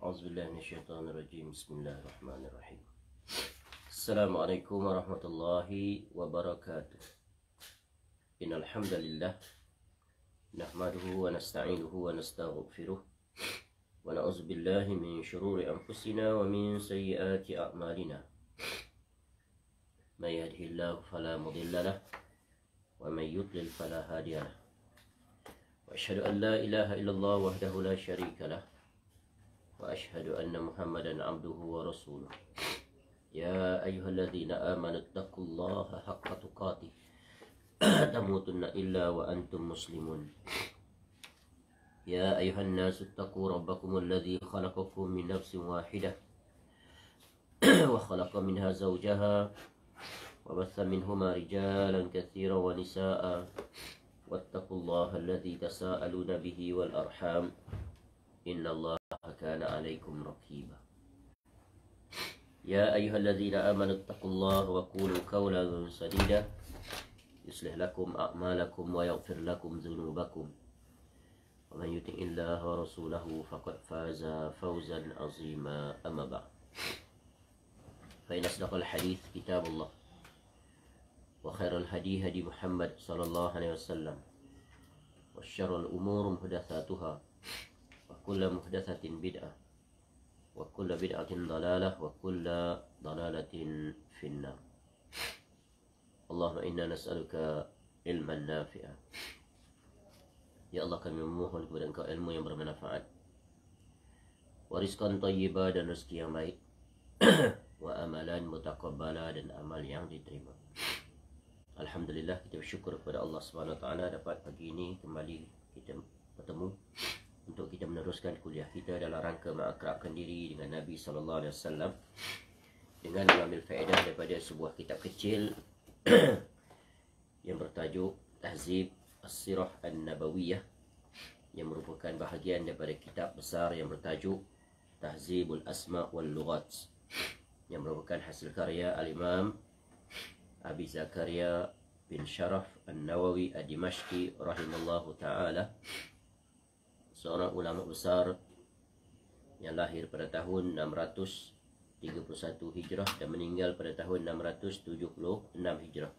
A'udzubillahi minasyaitonirrajim. Bismillahirrahmanirrahim. Assalamualaikum warahmatullahi wabarakatuh. Innal hamdalillah nahmaduhu wa nasta'inuhu wa nastaghfiruh wa na'udzubillahi min syururi anfusina wa min sayyiati a'malina. May yahdihillahu fala mudilla lahu wa may yudlil fala hadiya lahu. Wa asyhadu an la ilaha illallah wahdahu la syarika lahu wa asyhadu anna Muhammadan abduhu wa rasuluh. Ya ayyuhalladzina amanu taqullaha haqqa tuqatih tamutunna illa wa antum muslimun. Ya ayyuhan nasu taqu rabbakumul ladzi khalaqakum min nafsin wahidah wa khalaqa minha zawjaha wa batha minhuma rijalan katsiran wa nisaa'a wattaqullaha alladzi tasaaluna bihi wal arham innallaha kana 'alaikum raqiba. Ya ayyuhalladzina amanu taqullaha wa qulu qawlan sadida yuslih lakum a'malakum wa yaghfir lakum dhunubakum wa man yuti'illaha wa rasulahu faqad faza fawzan 'azima. Amma ba'd. Fa inna asdaqal hadits kitabullah wa khairal hadi hadi Muhammad sallallahu alaihi wasallam wa syarrul umuri muhdatsatuha wa kullu muhdatsatin bid'ah wa kullu bid'atin dhalalah wa kullu dhalalatin finnar. Allahumma inna nas'aluka ilman nafi'a. Ya Allah, kami memohon kepada Engkau ilmu yang bermanfaat, wa rizqan thayyiba, dan rezeki yang baik, wa amalan mutaqabbala, dan amal yang diterima. Alhamdulillah, kita bersyukur kepada Allah Subhanahu wa taala dapat pagi ini kembali kita bertemu untuk kita meneruskan kuliah kita dalam rangka mengakrabkan diri dengan Nabi sallallahu alaihi wasallam dengan mengambil faedah daripada sebuah kitab kecil yang bertajuk Tahzib As-Sirah An-Nabawiyah, yang merupakan bahagian daripada kitab besar yang bertajuk Tahzibul Asma' wal Lughat, yang merupakan hasil karya Al-Imam Abi Zakaria bin Sharaf An-Nawawi Ad-Dimashqi rahimallahu ta'ala, seorang ulama besar yang lahir pada tahun 631 Hijrah dan meninggal pada tahun 676 Hijrah.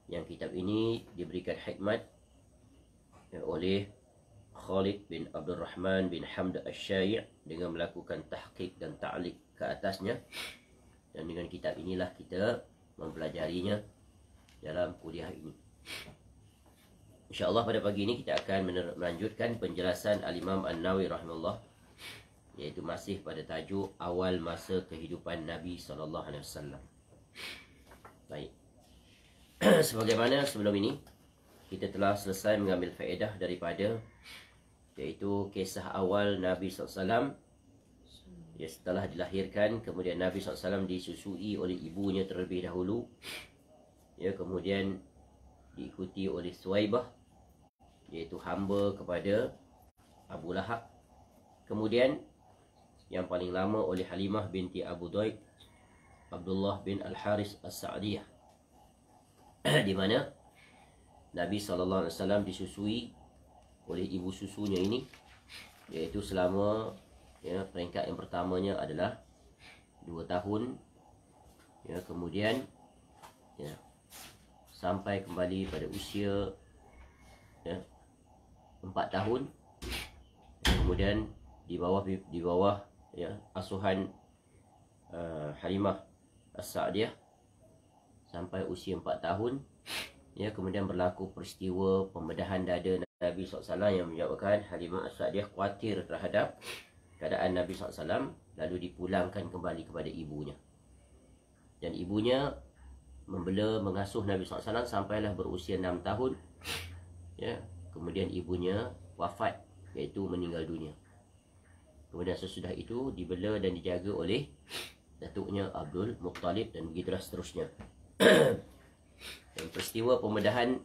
Yang kitab ini diberikan hikmat oleh Khalid bin Abdul Rahman bin Hamd Asy-Syai' dengan melakukan tahqiq dan ta'liq ke atasnya, dan dengan kitab inilah kita mempelajarinya dalam kuliah ini. InsyaAllah pada pagi ini kita akan melanjutkan penjelasan Al-Imam An-Nawawi rahimahullah, iaitu masih pada tajuk awal masa kehidupan Nabi SAW. Baik. Sebagaimana sebelum ini kita telah selesai mengambil faedah daripada, iaitu kisah awal Nabi SAW. Ya, setelah dilahirkan, kemudian Nabi SAW disusui oleh ibunya terlebih dahulu. Ya, kemudian diikuti oleh Suwaibah, iaitu hamba kepada Abu Lahab. Kemudian yang paling lama oleh Halimah binti Abu Dhaib, Abdullah bin Al-Haris As-Sa'diyah, di mana Nabi SAW disusui oleh ibu susunya ini, iaitu selama, ya, peringkat yang pertamanya adalah 2 tahun, ya, kemudian, ya, sampai kembali pada usia, ya, 4 tahun, kemudian di bawah ya, asuhan Halimah As-Sa'diyah sampai usia 4 tahun, ya, kemudian berlaku peristiwa pembedahan dada Nabi SAW yang menyebabkan Halimah As-Sa'diyah khawatir terhadap keadaan Nabi SAW, lalu dipulangkan kembali kepada ibunya, dan ibunya membela mengasuh Nabi SAW sampailah berusia 6 tahun, ya, kemudian ibunya wafat, iaitu meninggal dunia. Kemudian sesudah itu dibela dan dijaga oleh datuknya Abdul Muttalib, dan begitulah seterusnya. Dan peristiwa pembedahan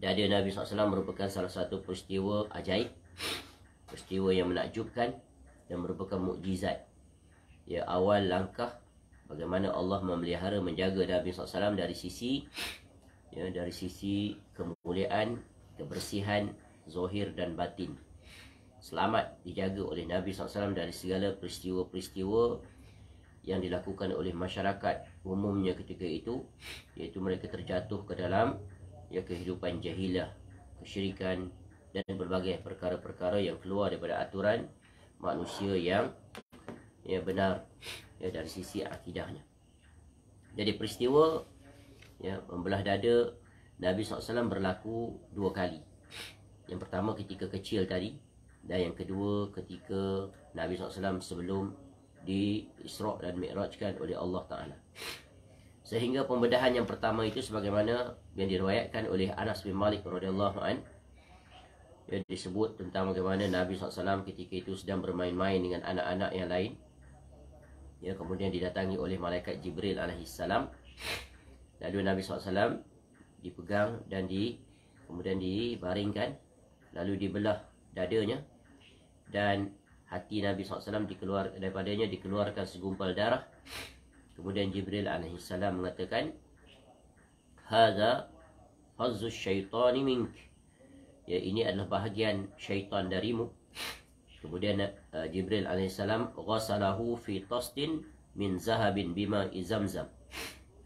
dada Nabi SAW merupakan salah satu peristiwa ajaib, peristiwa yang menakjubkan dan merupakan mukjizat, ya, awal langkah bagaimana Allah memelihara menjaga Nabi SAW dari sisi, ya, dari sisi kemuliaan, kebersihan zahir dan batin. selamat, dijaga oleh Nabi SAW dari segala peristiwa-peristiwa yang dilakukan oleh masyarakat umumnya ketika itu, iaitu mereka terjatuh ke dalam kehidupan jahiliah, kesyirikan dan berbagai perkara-perkara yang keluar daripada aturan manusia yang benar dari sisi akidahnya. Jadi peristiwa membelah dada Nabi SAW berlaku dua kali. Yang pertama ketika kecil tadi, dan yang kedua ketika Nabi SAW sebelum di Isra' dan Mi'rajkan oleh Allah Ta'ala. Sehingga pembedahan yang pertama itu sebagaimana yang diriwayatkan oleh Anas bin Malik radhiyallahu an, disebut tentang bagaimana Nabi SAW ketika itu sedang bermain-main dengan anak-anak yang lain. Kemudian didatangi oleh malaikat Jibril alaihissalam. Lalu Nabi SAW dipegang dan kemudian dibaringkan, lalu dibelah dadanya, dan hati Nabi SAW daripadanya dikeluarkan segumpal darah. Kemudian Jibril alaihissalam mengatakan, "Hadza hazzu syaitani mink." Ini adalah bahagian syaitan darimu. Kemudian Jibril alaihissalam ghasalahu fi tastin min zahabin bima Zamzam.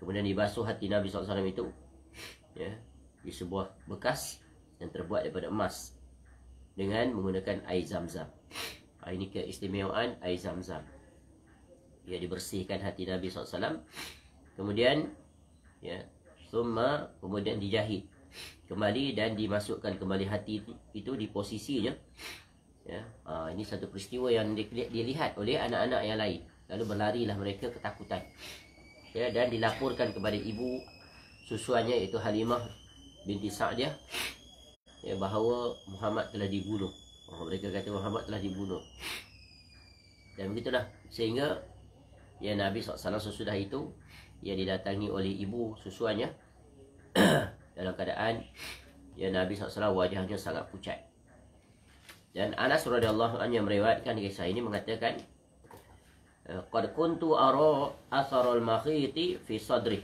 Kemudian dibasuh hati Nabi SAW itu di sebuah bekas yang terbuat daripada emas dengan menggunakan air Zamzam. Ini keistimewaan air Zamzam. Dibersihkan hati Nabi SAW. Kemudian kemudian dijahit kembali dan dimasukkan kembali hati itu di posisinya. Ini satu peristiwa yang dilihat oleh anak-anak yang lain. Lalu berlarilah mereka ketakutan. Dan dilaporkan kepada ibu susuannya, iaitu Halimah binti Sa'diyah, bahawa Muhammad telah dibunuh. Mereka kata Muhammad telah dibunuh. Dan begitulah, sehingga Nabi SAW sesudah itu didatangi oleh ibu susuannya dalam keadaan Nabi SAW wajahnya sangat pucat. Dan Anas radhiyallahu anhu yang meriwayatkan kisah ini mengatakan, "Qad kuntu ara atharul makhiti fi sadri."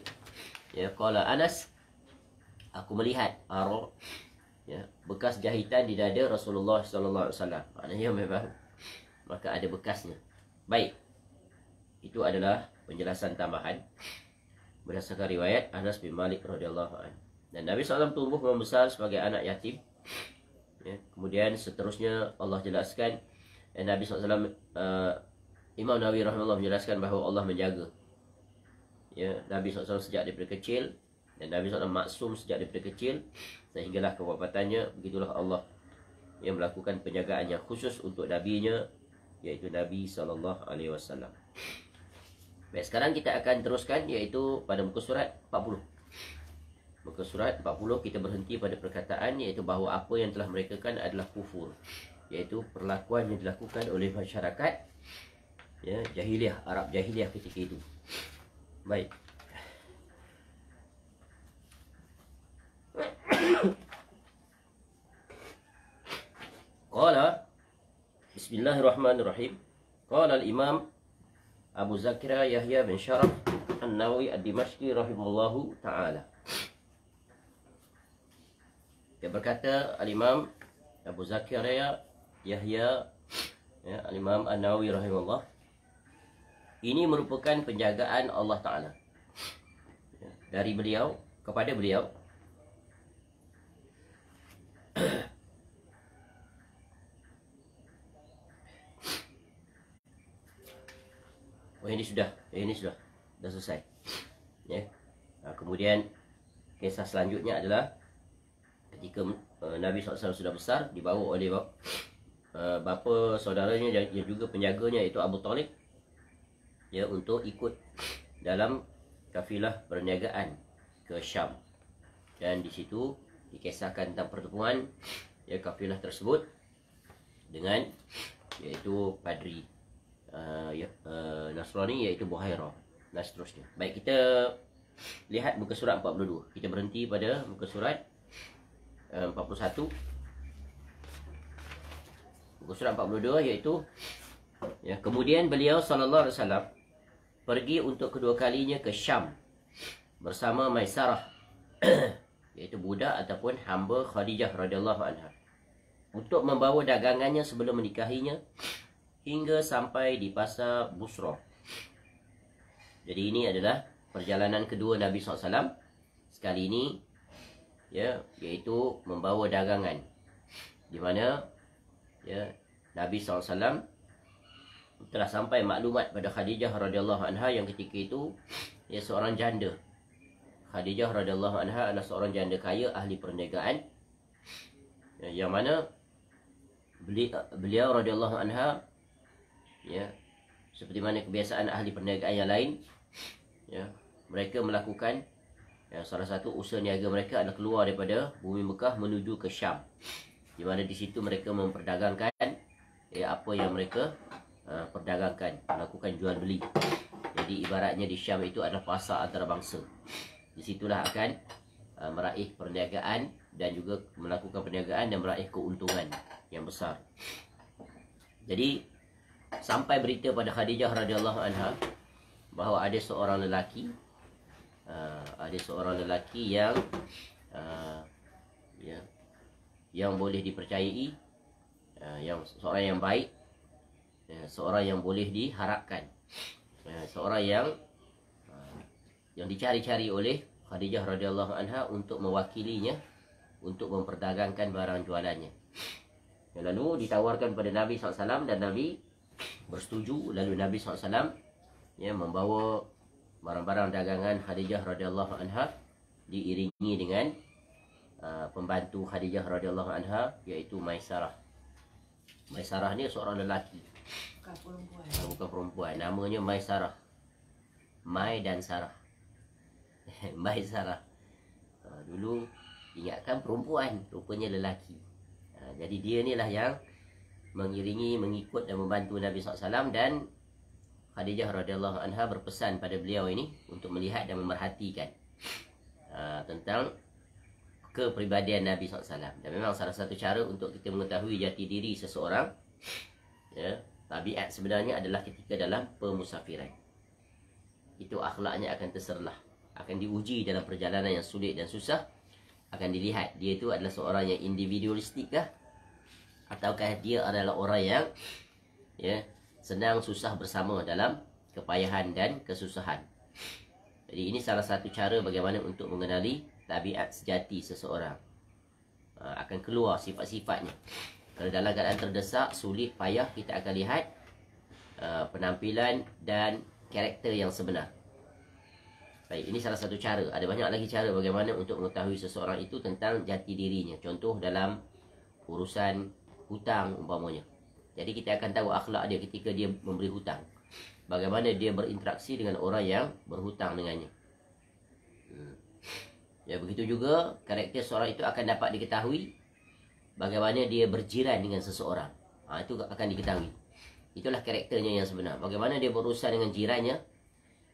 Qala Anas, aku melihat bekas jahitan di dada Rasulullah sallallahu alaihi wasallam. Maknanya memang maka ada bekasnya. Baik. Itu adalah penjelasan tambahan berdasarkan riwayat Anas bin Malik radhiyallahu anhu. Dan Nabi SAW tumbuh membesar sebagai anak yatim. Kemudian seterusnya Allah jelaskan, Nabi SAW, Imam Nawawi rahimahullah menjelaskan bahawa Allah menjaga Nabi SAW sejak daripada kecil, dan Nabi SAW maksum sejak daripada kecil sehinggalah kewafatannya. Begitulah Allah yang melakukan penjagaan yang khusus untuk nabinya, iaitu Nabi SAW. Baik, sekarang kita akan teruskan, iaitu pada muka surat 40. Muka surat 40 kita berhenti pada perkataan, iaitu bahawa apa yang telah mereka kan adalah kufur, iaitu perlakuan yang dilakukan oleh masyarakat jahiliah, Arab jahiliah ketika itu. Baik. Qala Bismillahirrahmanirrahim. Qala al-Imam Abu Zakaria Yahya bin Sharaf An-Nawawi Ad-Dimashqi rahimahullahu ta'ala. Dia berkata, Al-Imam Abu Zakaria Yahya Al-Imam An-Nawawi rahimahullah, ini merupakan penjagaan Allah Ta'ala dari beliau kepada beliau. Ini sudah selesai. Kemudian kisah selanjutnya adalah ketika Nabi SAW sudah besar, dibawa oleh bapa saudaranya yang juga penjaganya, iaitu Abu Talib, untuk ikut dalam kafilah perniagaan ke Syam. Dan di situ dikisahkan tentang pertemuan kafilah tersebut dengan iaitu padri Nasrani, iaitu Buhairah, dan seterusnya. Baik, kita lihat muka surat 42. Kita berhenti pada muka surat 41. Muka surat 42 iaitu kemudian beliau sallallahu alaihi wasallam pergi untuk kedua kalinya ke Syam bersama Maisarah iaitu budak ataupun hamba Khadijah radhiyallahu anha. untuk membawa dagangannya sebelum menikahinya hingga sampai di pasar Busra. Jadi ini adalah perjalanan kedua Nabi SAW sekali ini, ya, iaitu membawa dagangan, di mana ya Nabi SAW telah sampai maklumat pada Khadijah radhiyallahu anha yang ketika itu ia seorang janda. Khadijah radhiyallahu anha adalah seorang janda kaya ahli perniagaan, yang mana beliau radhiyallahu anha, ya, seperti mana kebiasaan ahli perniagaan yang lain, ya, mereka melakukan, ya, salah satu usaha niaga mereka adalah keluar daripada bumi Mekah menuju ke Syam, di mana di situ mereka memperdagangkan, ya, apa yang mereka perdagangkan, melakukan jual beli. Jadi ibaratnya di Syam itu adalah pasar antarabangsa. Di situlah akan meraih perniagaan dan juga melakukan perniagaan dan meraih keuntungan yang besar. Jadi sampai berita pada Khadijah radhiyallahu anha bahawa ada seorang lelaki, yang yang boleh dipercayai, yang seorang yang baik, seorang yang boleh diharapkan, seorang yang dicari-cari oleh Khadijah radhiyallahu anha untuk mewakilinya untuk memperdagangkan barang jualannya. Lalu ditawarkan pada Nabi SAW dan Nabi bersetuju. Lalu Nabi SAW, ya, membawa barang-barang dagangan Khadijah radhiyallahu anha diiringi dengan pembantu Khadijah radhiyallahu anha, iaitu Maisarah. Maisarah ni seorang lelaki, bukan perempuan. Namanya Maisarah. Mai dan Sarah. Maisarah. Dulu ingatkan perempuan, rupanya lelaki. Jadi dia ni lah yang mengiringi, mengikut dan membantu Nabi SAW. Dan Khadijah radhiyallahu anha berpesan pada beliau ini untuk melihat dan memerhatikan tentang kepribadian Nabi SAW. Dan memang salah satu cara untuk kita mengetahui jati diri seseorang, ya, tabiat sebenarnya adalah ketika dalam pemusafiran. Itu akhlaknya akan terserlah, akan diuji dalam perjalanan yang sulit dan susah. Akan dilihat dia itu adalah seorang yang individualistik kah, ataukah dia adalah orang yang, ya, senang susah bersama dalam kepayahan dan kesusahan. Jadi ini salah satu cara bagaimana untuk mengenali tabiat sejati seseorang. Akan keluar sifat-sifatnya. Kalau dalam keadaan terdesak, sulit, payah, kita akan lihat penampilan dan karakter yang sebenar. Baik, ini salah satu cara. Ada banyak lagi cara bagaimana untuk mengetahui seseorang itu tentang jati dirinya. Contoh dalam urusan hutang umpamanya. Jadi kita akan tahu akhlak dia ketika dia memberi hutang. Bagaimana dia berinteraksi dengan orang yang berhutang dengannya. Ya, begitu juga karakter seorang itu akan dapat diketahui bagaimana dia berjiran dengan seseorang. Itu akan diketahui. Itulah karakternya yang sebenar. Bagaimana dia berurusan dengan jirannya,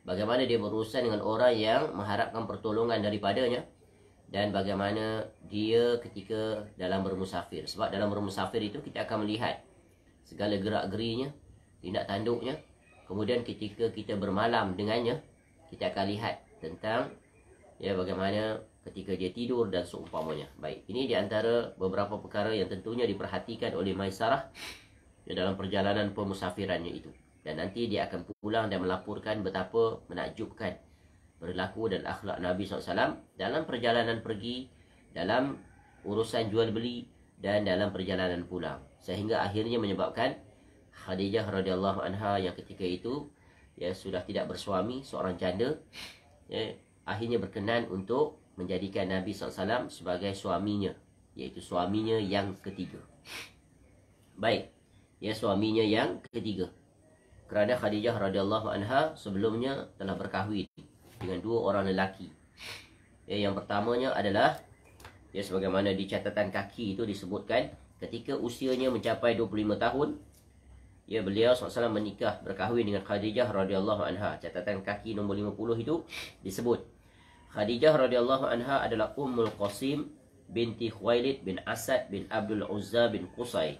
bagaimana dia berurusan dengan orang yang mengharapkan pertolongan daripadanya, dan bagaimana dia ketika dalam bermusafir. Sebab dalam bermusafir itu kita akan melihat segala gerak-gerinya, tindak tanduknya. Kemudian ketika kita bermalam dengannya, kita akan lihat tentang, ya, bagaimana ketika dia tidur dan seumpamanya. Baik, ini di antara beberapa perkara yang tentunya diperhatikan oleh Maisarah dalam perjalanan pemusafirannya itu. Dan nanti dia akan pulang dan melaporkan betapa menakjubkan perilaku dan akhlak Nabi SAW dalam perjalanan pergi, dalam urusan jual beli, dan dalam perjalanan pulang. Sehingga akhirnya menyebabkan Khadijah radhiyallahu anha yang ketika itu, ya, sudah tidak bersuami, seorang janda, ya, akhirnya berkenan untuk menjadikan Nabi SAW sebagai suaminya, iaitu suaminya yang ketiga. Baik, ya, suaminya yang ketiga. Kerana Khadijah radhiyallahu anha sebelumnya telah berkahwin dengan dua orang lelaki. Ya, yang pertamanya adalah, ya, sebagaimana di catatan kaki itu disebutkan, ketika usianya mencapai 25 tahun, ya, beliau SAW menikah, berkahwin dengan Khadijah radhiyallahu anha. Catatan kaki nombor 50 itu disebut Khadijah radhiyallahu anha adalah Ummul Qasim binti Khuwailid bin Asad bin Abdul Uzza bin Qusay.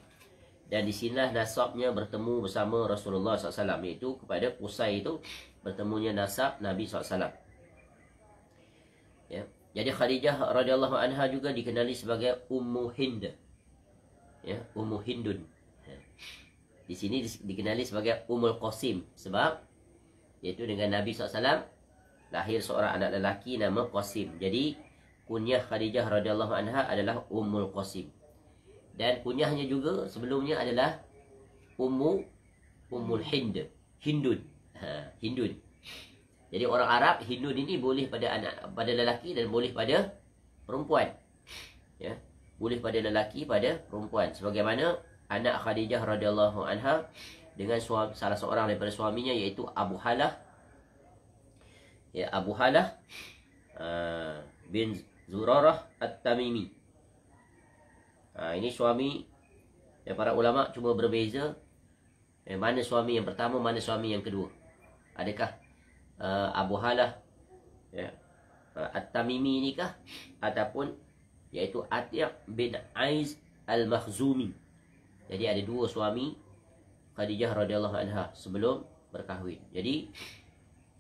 Dan di sinilah nasabnya bertemu bersama Rasulullah SAW, iaitu kepada Qusay itu bertemunya nasab Nabi SAW. Ya. Jadi Khadijah radhiyallahu anha juga dikenali sebagai Ummu Hind. Ya, Ummu Hindun. Di sini dikenali sebagai Ummul Qasim sebab iaitu dengan Nabi SAW lahir seorang anak lelaki nama Qasim. Jadi kunyah Khadijah radhiyallahu anha adalah Ummul Qasim. Dan kunyahnya juga sebelumnya adalah Ummul Hind. Hindun. Hindun. Jadi orang Arab Hindun ini boleh pada lelaki dan boleh pada perempuan. Ya, boleh pada lelaki pada perempuan. Sebagaimana anak Khadijah radhiyallahu anha dengan salah seorang daripada suaminya iaitu Abu Halah. Ya, Abu Halah bin Zurarah At-Tamimi. Ini suami yang para ulama cuma berbeza mana suami yang pertama, mana suami yang kedua. Adakah Abu Halah ya, At-Tamimi ini kah ataupun iaitu Atiq bin Aiz Al-Makhzumi. Jadi ada dua suami Khadijah radhiyallahu anha sebelum berkahwin. Jadi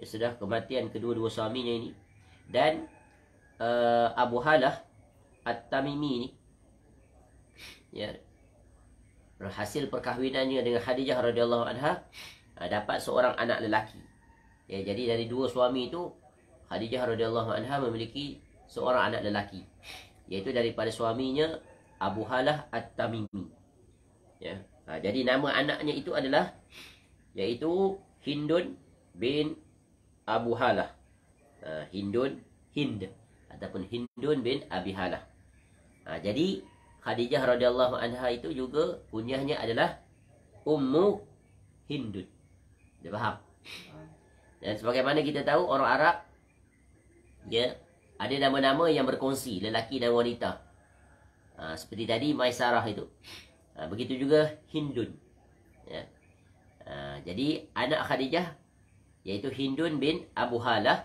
sudah kematian kedua-dua suaminya ini. Dan Abu Halah At-Tamimi ini ya, hasil perkahwinannya dengan Khadijah radhiyallahu anha dapat seorang anak lelaki. Ya, jadi dari dua suami itu Khadijah radhiyallahu anha memiliki seorang anak lelaki, iaitu daripada suaminya Abu Halah At-Tamimi. Ya. Jadi nama anaknya itu adalah iaitu Hindun bin Abu Halah. Hind ataupun Hindun bin Abi Halah. Jadi Khadijah radhiyallahu anha itu juga kunyahnya adalah Ummu Hindun. Dia faham? Dan sebagaimana kita tahu orang Arab ya ada nama-nama yang berkongsi lelaki dan wanita. Seperti tadi Maisarah itu. Begitu juga Hindun. Ya. Jadi anak Khadijah iaitu Hindun bin Abu Halah.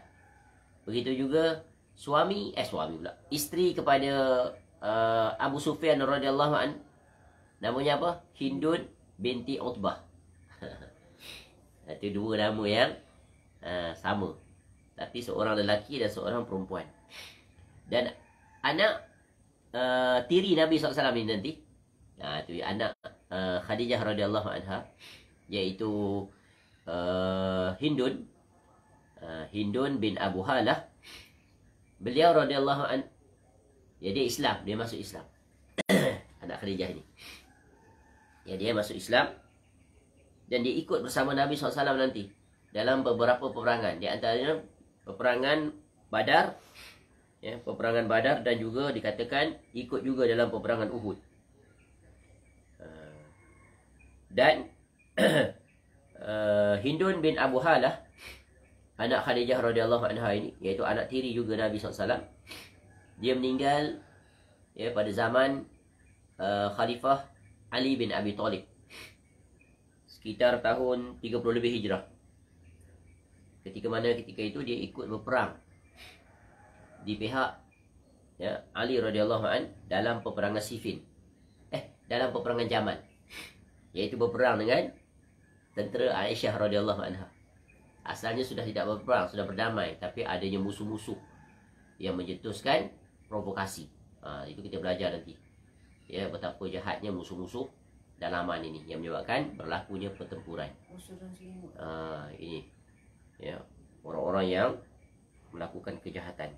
Begitu juga suami pula, isteri kepada Abu Sufyan radhiyallahu an, namanya apa? Hindun binti Utbah. Itu dua nama yang sama, tapi seorang lelaki dan seorang perempuan. Dan anak tiri Nabi SAW ini nanti itu anak Khadijah radhiyallahu anha, iaitu Hindun bin Abu Halah. Beliau radhiyallahu an, ya dia Islam, dia masuk Islam. Anak Khadijah ini. Ya dia masuk Islam dan dia ikut bersama Nabi SAW nanti dalam beberapa peperangan. Di antaranya peperangan Badar, ya, peperangan Badar, dan juga dikatakan ikut juga dalam peperangan Uhud. Dan Hindun bin Abu Halah, anak Khadijah radhiyallahu anha ini, iaitu anak tiri juga Nabi SAW, dia meninggal ya pada zaman Khalifah Ali bin Abi Thalib sekitar tahun 30 lebih Hijrah. Ketika itu dia ikut berperang di pihak ya, Ali radhiyallahu an dalam peperangan Siffin. Dalam peperangan Jamal, iaitu berperang dengan tentera Aisyah radhiyallahu anha. Asalnya sudah tidak berperang, sudah berdamai, tapi adanya musuh-musuh yang mencetuskan provokasi. Itu kita belajar nanti. Ya, betapa jahatnya musuh-musuh dalaman ini yang menyebabkan berlakunya pertempuran. Ini ya, orang-orang yang melakukan kejahatan.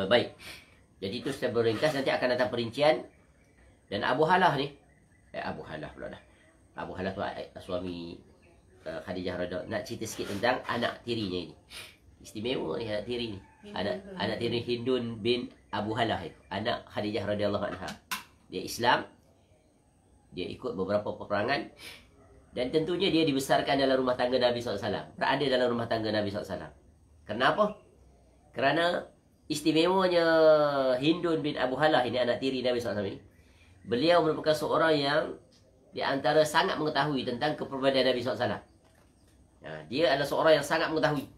Baik. Jadi itu secara ringkas, nanti akan datang perincian. Dan Abu Halah ni, Abu Halah pula dah. Abu Halah tu suami Khadijah radhiyallahu. Nak cerita sikit tentang anak tirinya ini. Istimewa ni anak tiri ni. Anak tiri Hindun bin Abu Halah itu, anak Khadijah radhiyallahu anha. Dia Islam. Dia ikut beberapa peperangan. Dan tentunya dia dibesarkan dalam rumah tangga Nabi SAW. Berada dalam rumah tangga Nabi SAW. Kenapa? Kerana istimewanya Hindun bin Abu Halah ini, anak tiri Nabi SAW ini, beliau merupakan seorang yang di antara sangat mengetahui tentang kepribadian Nabi SAW. Dia adalah seorang yang sangat mengetahui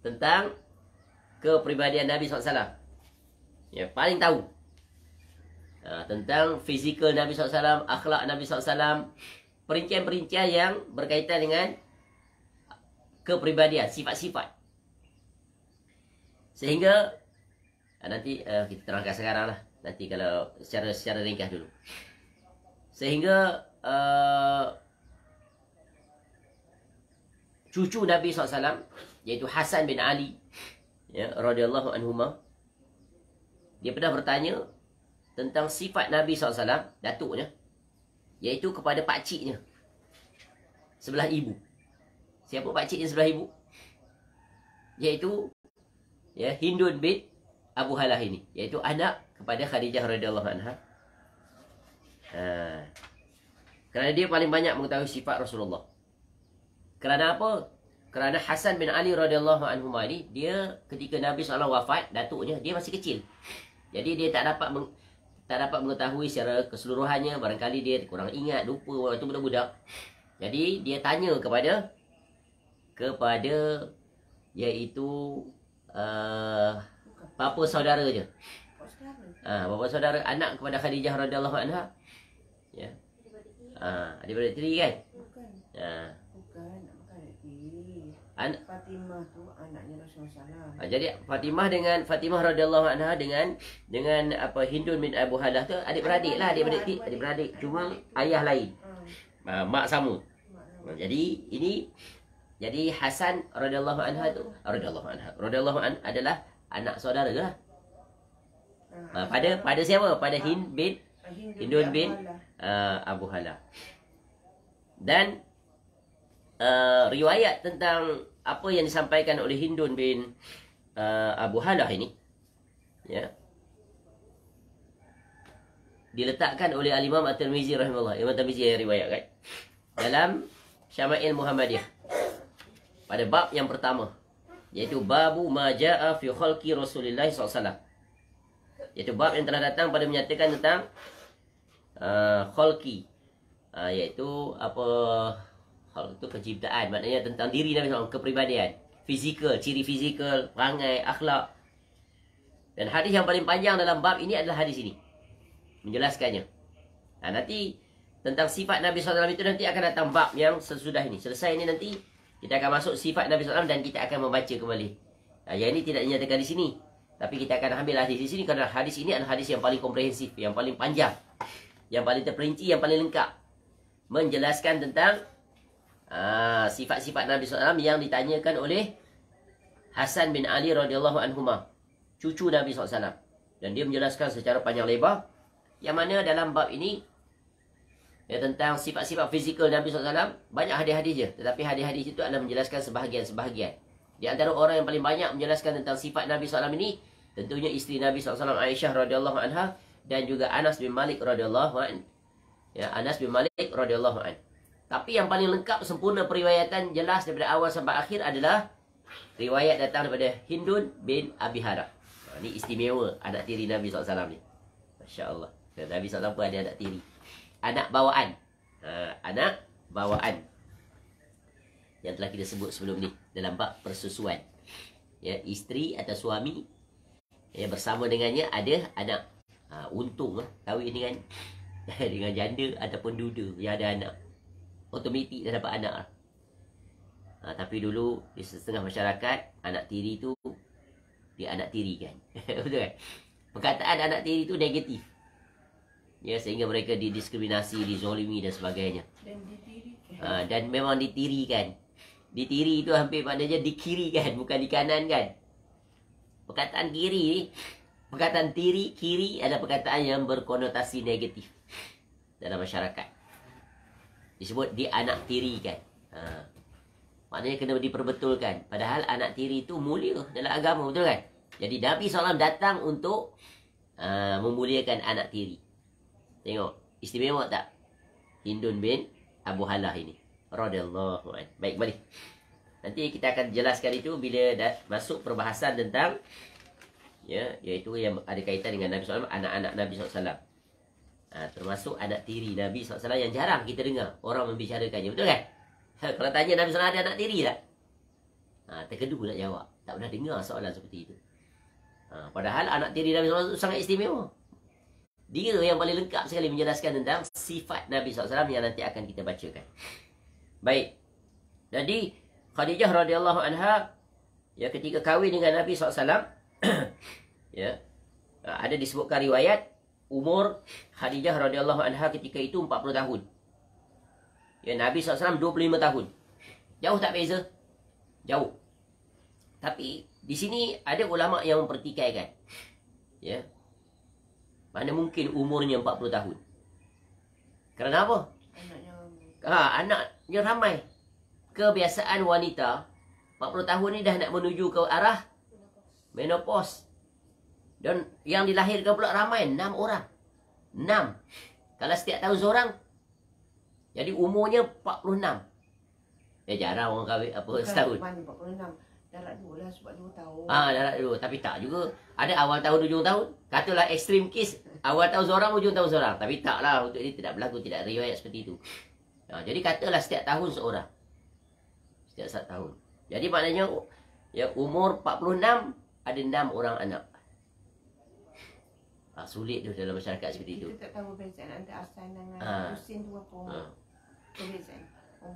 tentang kepribadian Nabi SAW. Ya, paling tahu tentang fizikal Nabi SAW, akhlak Nabi SAW, perincian-perincian yang berkaitan dengan kepribadian, sifat-sifat. Sehingga nanti kita terangkan sekarang lah. Nanti kalau secara ringkas dulu. Sehingga cucu Nabi SAW, iaitu Hasan bin Ali, ya, radhiyallahu anhuma, dia pernah bertanya tentang sifat Nabi SAW, datuknya, iaitu kepada pakciknya sebelah ibu. Siapa pakciknya sebelah ibu? Iaitu, ya, Hindun bin Abu Halah ini, iaitu anak kepada Khadijah radhiyallahu anha. Kerana dia paling banyak mengetahui sifat Rasulullah. Kerana apa? Kerana Hasan bin Ali radhiyallahu anhu ini, dia ketika Nabi SAW wafat, datuknya, dia masih kecil. Jadi dia tak dapat mengetahui secara keseluruhannya. Barangkali dia kurang ingat, lupa waktu budak-budak. Jadi dia tanya kepada iaitu bapa saudaranya. Bapa saudara anak kepada Khadijah radhiyallahu anha. Ya. Adik-beradik tiri kan? Bukan adik tiri. Fatimah tu anaknya Rasulullah SAW. Jadi Fatimah radhiyallahu anha dengan Hindun bin Abu Halah tu adik-beradik lah, adik-beradik cuma ayah lain. Mak sama. Jadi Hasan radhiyallahu anha adalah anak saudara lah. Pada siapa? Pada Hindun bin Abu Halah. Dan riwayat tentang apa yang disampaikan oleh Hindun bin Abu Halah ini, ya, diletakkan oleh Al-Imam At-Tirmizi rahimahullah. Imam At-Tirmizi yang riwayatkan dalam Syama'il Muhammadiyah pada bab yang pertama, iaitu babu ma jaa fi khalqi Rasulillah SAW. Iaitu bab yang telah datang pada menyatakan tentang khalqi, iaitu apa? Khalq itu penciptaan, maknanya tentang diri Nabi SAW, kepribadian, fizikal, ciri fizikal, perangai, akhlak. Dan hadis yang paling panjang dalam bab ini adalah hadis ini, menjelaskannya. Nanti tentang sifat Nabi SAW itu nanti akan datang bab yang sesudah ini. Selesai ini nanti kita akan masuk sifat Nabi SAW dan kita akan membaca kembali. Yang ini tidak dinyatakan di sini, tapi kita akan ambil hadis di sini kerana hadis ini adalah hadis yang paling komprehensif, yang paling panjang, yang paling terperinci, yang paling lengkap, menjelaskan tentang sifat-sifat Nabi SAW yang ditanyakan oleh Hasan bin Ali radhiyallahu anhuma, cucu Nabi SAW. Dan dia menjelaskan secara panjang lebar, yang mana dalam bab ini, ya, tentang sifat-sifat fizikal Nabi SAW, banyak hadis-hadis je. Tetapi hadis-hadis itu adalah menjelaskan sebahagian-sebahagian. Di antara orang yang paling banyak menjelaskan tentang sifat Nabi SAW ini, tentunya isteri Nabi SAW, Aisyah radhiyallahu anha, dan juga Anas bin Malik radhiyallahu anhu. Ya, Anas bin Malik radhiyallahu anhu. Tapi yang paling lengkap, sempurna periwayatan, jelas daripada awal sampai akhir adalah riwayat datang daripada Hindun bin Abi Halah. Ini istimewa anak tiri Nabi SAW ni. Masya Allah. Nabi SAW pun ada anak tiri. Anak bawaan. Anak bawaan. Yang telah kita sebut sebelum ni dalam bab persusuan. Ya, isteri atau suami, ya, bersama dengannya ada anak. Untung kahwin dengan janda ataupun duda yang ada anak. Otomatik dah dapat anak. Tapi dulu di setengah masyarakat, anak tiri tu dia anak tiri kan. Betul kan? Perkataan anak tiri tu negatif. Ya, sehingga mereka didiskriminasi, dizolimi dan sebagainya. Dan ditirikan. Dan memang ditirikan. Ditiri itu hampir maknanya dikirikan, bukan di kanan kan. Perkataan perkataan kiri adalah perkataan yang berkonotasi negatif dalam masyarakat. Disebut dia anak tiri kan. Maknanya kena diperbetulkan. Padahal anak tiri itu mulia dalam agama, betul kan? Jadi Nabi SAW datang untuk memuliakan anak tiri. Tengok, istimewa tak? Hindun bin Abu Halah ini radhiyallahu anhu. Baik, balik. Nanti kita akan jelaskan itu bila dah masuk perbahasan tentang, ya, iaitu yang ada kaitan dengan Nabi SAW, anak-anak Nabi SAW. Termasuk anak tiri Nabi SAW yang jarang kita dengar orang membicarakannya, betul kan? Kalau tanya Nabi SAW ada anak tiri tak? Terkedu nak jawab. Tak pernah dengar soalan seperti itu. Padahal anak tiri Nabi SAW sangat istimewa. Dia yang paling lengkap sekali menjelaskan tentang sifat Nabi SAW yang nanti akan kita bacakan. Baik. Jadi Khadijah radhiyallahu anha, ya, ketika kahwin dengan Nabi SAW, ya, ada disebutkan riwayat umur Khadijah radhiyallahu anha ketika itu 40 tahun. Ya, Nabi SAW 25 tahun. Jauh tak beza? Jauh. Tapi di sini ada ulama yang mempertikaikan. Ya. Mana mungkin umurnya 40 tahun? Kerana apa? Anaknya ramai. Kebiasaan wanita 40 tahun ni dah nak menuju ke arah menopause. Dan yang dilahirkan pula ramai, 6 orang. 6. Kalau setiap tahun seorang, jadi umurnya 46. Jarang orang kahwin apa setahun. Mana 46? Darat 2 lah sebab 2 tahun. Darat 2. Tapi tak juga. Ada awal tahun, hujung tahun. Katalah extreme case. Awal tahun seorang, hujung tahun seorang. Tapi taklah. Untuk ini tidak berlaku. Tidak riwayat seperti itu. Jadi katalah setiap tahun seorang. Setiap 1 tahun. Jadi maknanya ya umur 46 ada 6 orang anak. Sulit tu dalam masyarakat seperti itu. Kita tak tahu perbezaan antara Hasan dengan Husin tu apa. Perbezaan.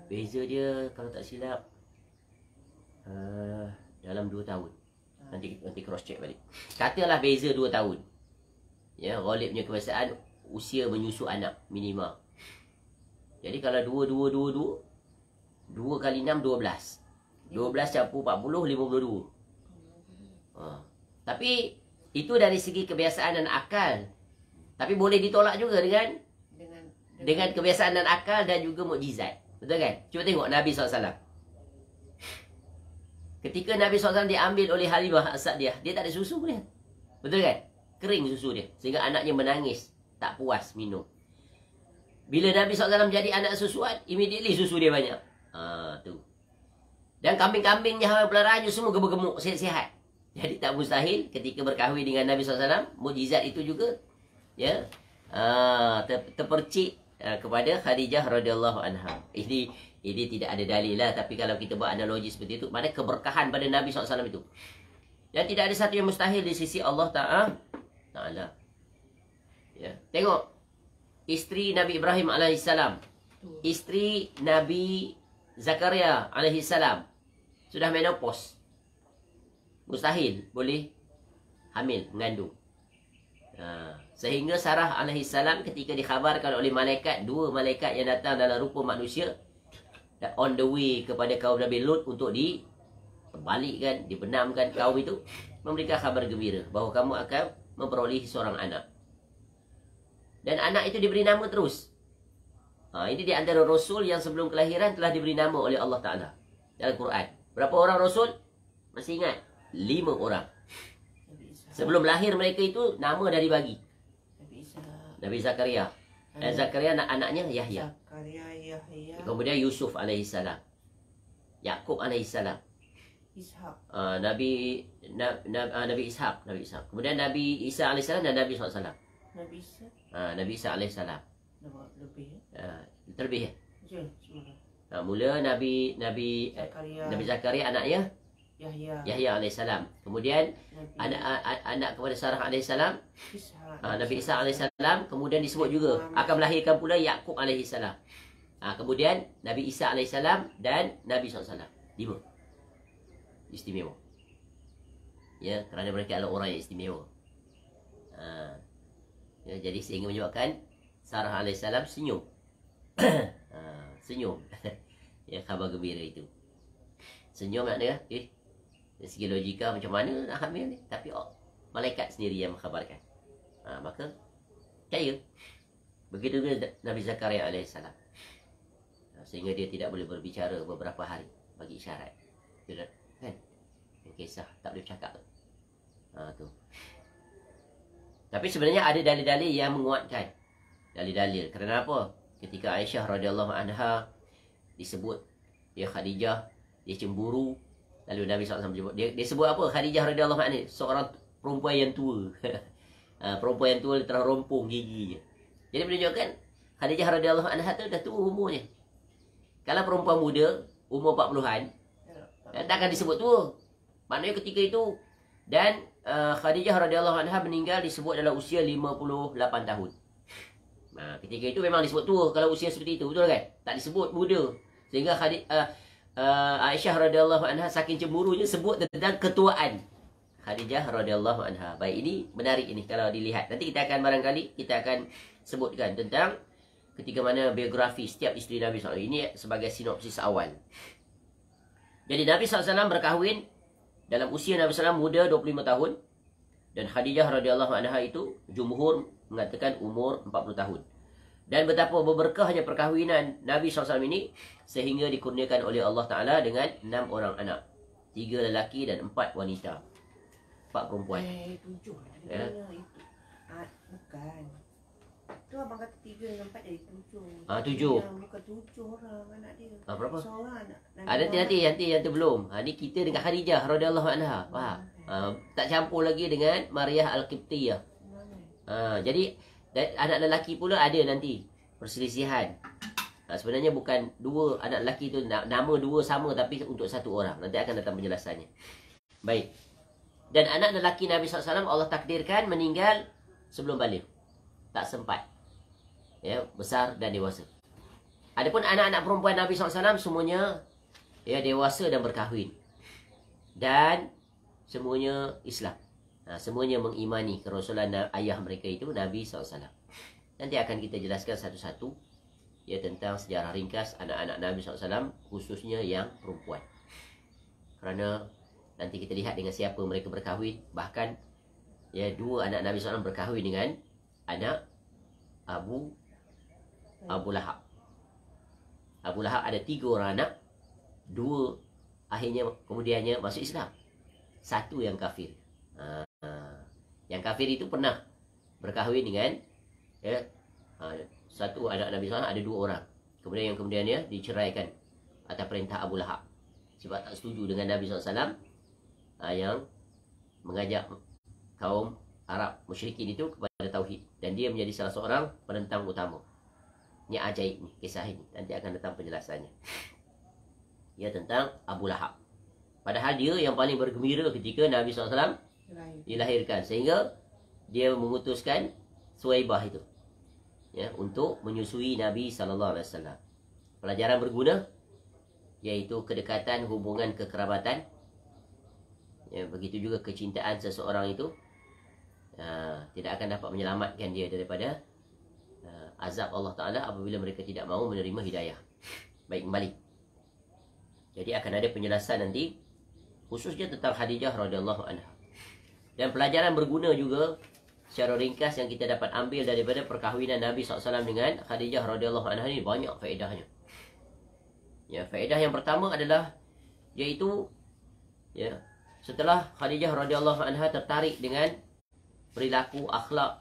Beza dia kalau tak silap dalam 2 tahun. Nanti cross check balik. Katalah beza 2 tahun. Ya, Ghalib punya kebiasaan usia menyusu anak minima. Jadi kalau 2 kali 6 12. 12 campur 40 52. Tapi itu dari segi kebiasaan dan akal. Tapi boleh ditolak juga dengan kebiasaan dan akal dan juga mukjizat. Betul kan? Cuba tengok Nabi SAW. Ketika Nabi SAW diambil oleh Halimah As-Sa'diyah, dia tak ada susu dia. Betul kan? Kering susu dia. Sehingga anaknya menangis. Tak puas minum. Bila Nabi SAW jadi anak susuan, immediately susu dia banyak. Tu. Dan kambing-kambingnya, hawa pelaraannya semua gemuk-gemuk, sihat-sihat. Jadi tak mustahil ketika berkahwin dengan Nabi SAW, mukjizat itu juga ya terpercik kepada Khadijah radhiyallahu anha. Ini tidak ada dalil lah, tapi kalau kita buat analogi seperti itu, mana keberkahan pada Nabi SAW itu. Dan tidak ada satu yang mustahil di sisi Allah Ta'ala. Ya, tengok isteri Nabi Ibrahim alaihissalam, isteri Nabi Zakaria alaihissalam sudah menopause. Mustahil boleh hamil, mengandung. Sehingga Sarah alaihissalam ketika dikhabarkan oleh malaikat, 2 malaikat yang datang dalam rupa manusia, on the way kepada kaum Nabi Lut untuk dibalikkan, dibenamkan kaum itu, memberikan khabar gembira bahawa kamu akan memperoleh seorang anak. Dan anak itu diberi nama terus. Ini di antara Rasul yang sebelum kelahiran telah diberi nama oleh Allah Ta'ala dalam Quran. Berapa orang Rasul? Masih ingat? 5 orang. Sebelum lahir mereka itu nama dah dibagi. Nabi Zakaria. Zakaria anaknya Yahya. Kemudian Yusuf alaihissalam. Yakub alaihissalam. Nabi Ishaq. Kemudian Nabi Isa alaihissalam dan Nabi SAW. Nabi Isa alaihissalam. Terlebih. Mula Nabi Zakaria anaknya Yahya alaihissalam. Kemudian anak kepada Sarah alaihissalam, Nabi Isa alaihissalam. Kemudian disebut juga akan melahirkan pula Yakub alaihissalam. Kemudian Nabi Isa alaihissalam dan Nabi SAW. 5. Istimewa. Ya, kerana mereka adalah orang yang istimewa. Ya, jadi sehingga menyebabkan Sarah alaihissalam senyum. Senyum. Ya, khabar gembira itu. Senyum maknanya dari segi logika macam mana nak hamil ni, tapi malaikat sendiri yang mengkhabarkan. Maka percaya. Begitu juga Nabi Zakaria alaihissalam. Sehingga dia tidak boleh berbicara beberapa hari bagi isyarat. Tidak, kan? Kisah tak boleh bercakap. Tu. Tapi sebenarnya ada dalil-dalil yang menguatkan. Dalil-dalil. Kerana apa? Ketika Aisyah radhiyallahu anha disebut dia Khadijah, dia cemburu. Lalu Nabi SAW menyebut dia sebut apa? Khadijah radhiyallahu anha seorang perempuan yang tua. Perempuan yang tua telah rompong giginya. Jadi menunjukkan Khadijah radhiyallahu anha tu dah tua umurnya. Kalau perempuan muda umur 40-an, takkan disebut tua. Maknanya ketika itu dan Khadijah radhiyallahu anha meninggal disebut dalam usia 58 tahun. Ketika itu memang disebut tua kalau usia seperti itu, betul kan? Tak disebut muda. Sehingga Aisyah radhiyallahu anha saking cemburunya sebut tentang ketuaan Khadijah radhiyallahu anha. Baik, ini menarik ini kalau dilihat. Nanti kita akan barangkali kita akan sebutkan tentang ketika mana biografi setiap isteri Nabi SAW. Ini sebagai sinopsis awal. Jadi Nabi SAW berkahwin dalam usia Nabi SAW muda 25 tahun. Dan Khadijah radhiyallahu anha itu jumhur mengatakan umur 40 tahun. Dan betapa berberkahnya perkahwinan Nabi SAW ini sehingga dikurniakan oleh Allah Ta'ala dengan 6 orang anak. 3 lelaki dan 4 wanita. 4 perempuan. 7. Ya. Itu. Bukan. Tu abang kata 3 dengan 4 jadi 7. 7. Bukan 7 orang anak dia. Berapa? Seorang anak. Nanti belum. Ni kita dengan Khadijah radhiyallahu anha. Faham? Tak campur lagi dengan Maryah Al-Qibtiyah. Jadi anak lelaki pula ada nanti perselisihan. Sebenarnya bukan 2 anak lelaki tu nama 2 sama tapi untuk 1 orang. Nanti akan datang penjelasannya. Baik. Dan anak lelaki Nabi SAW Allah takdirkan meninggal sebelum balik. Tak sempat. Ya, besar dan dewasa. Adapun anak-anak perempuan Nabi SAW semuanya ya dewasa dan berkahwin. Dan semuanya Islam. Semuanya mengimani kerasulan ayah mereka itu Nabi SAW. Nanti akan kita jelaskan satu-satu ya tentang sejarah ringkas anak-anak Nabi SAW, khususnya yang perempuan. Kerana nanti kita lihat dengan siapa mereka berkahwin. Bahkan ya 2 anak Nabi SAW berkahwin dengan anak Abu Lahab. Abu Lahab ada 3 orang anak. 2 akhirnya kemudiannya masuk Islam. 1 yang kafir. Yang kafir itu pernah berkahwin dengan ya, 1 anak Nabi SAW, ada 2 orang. Kemudian yang kemudiannya diceraikan atas perintah Abu Lahab. Sebab tak setuju dengan Nabi SAW yang mengajak kaum Arab musyrikin itu kepada tauhid. Dan dia menjadi salah seorang penentang utama. Ini ajaib ni, kisah ini. Nanti akan datang penjelasannya. Ya, tentang Abu Lahab. Padahal dia yang paling bergembira ketika Nabi SAW dilahirkan. Sehingga dia mengutuskan Suwaibah itu ya, untuk menyusui Nabi SAW. Pelajaran berguna, iaitu kedekatan, hubungan kekerabatan. Ya, begitu juga kecintaan seseorang itu tidak akan dapat menyelamatkan dia daripada azab Allah Ta'ala apabila mereka tidak mahu menerima hidayah. Baik, kembali. Jadi akan ada penjelasan nanti khususnya tentang Khadijah radhiyallahu anha. Dan pelajaran berguna juga secara ringkas yang kita dapat ambil daripada perkahwinan Nabi SAW dengan Khadijah radhiyallahu anha ini banyak faedahnya. Ya, faedah yang pertama adalah iaitu ya, setelah Khadijah radhiyallahu anha tertarik dengan perilaku akhlak.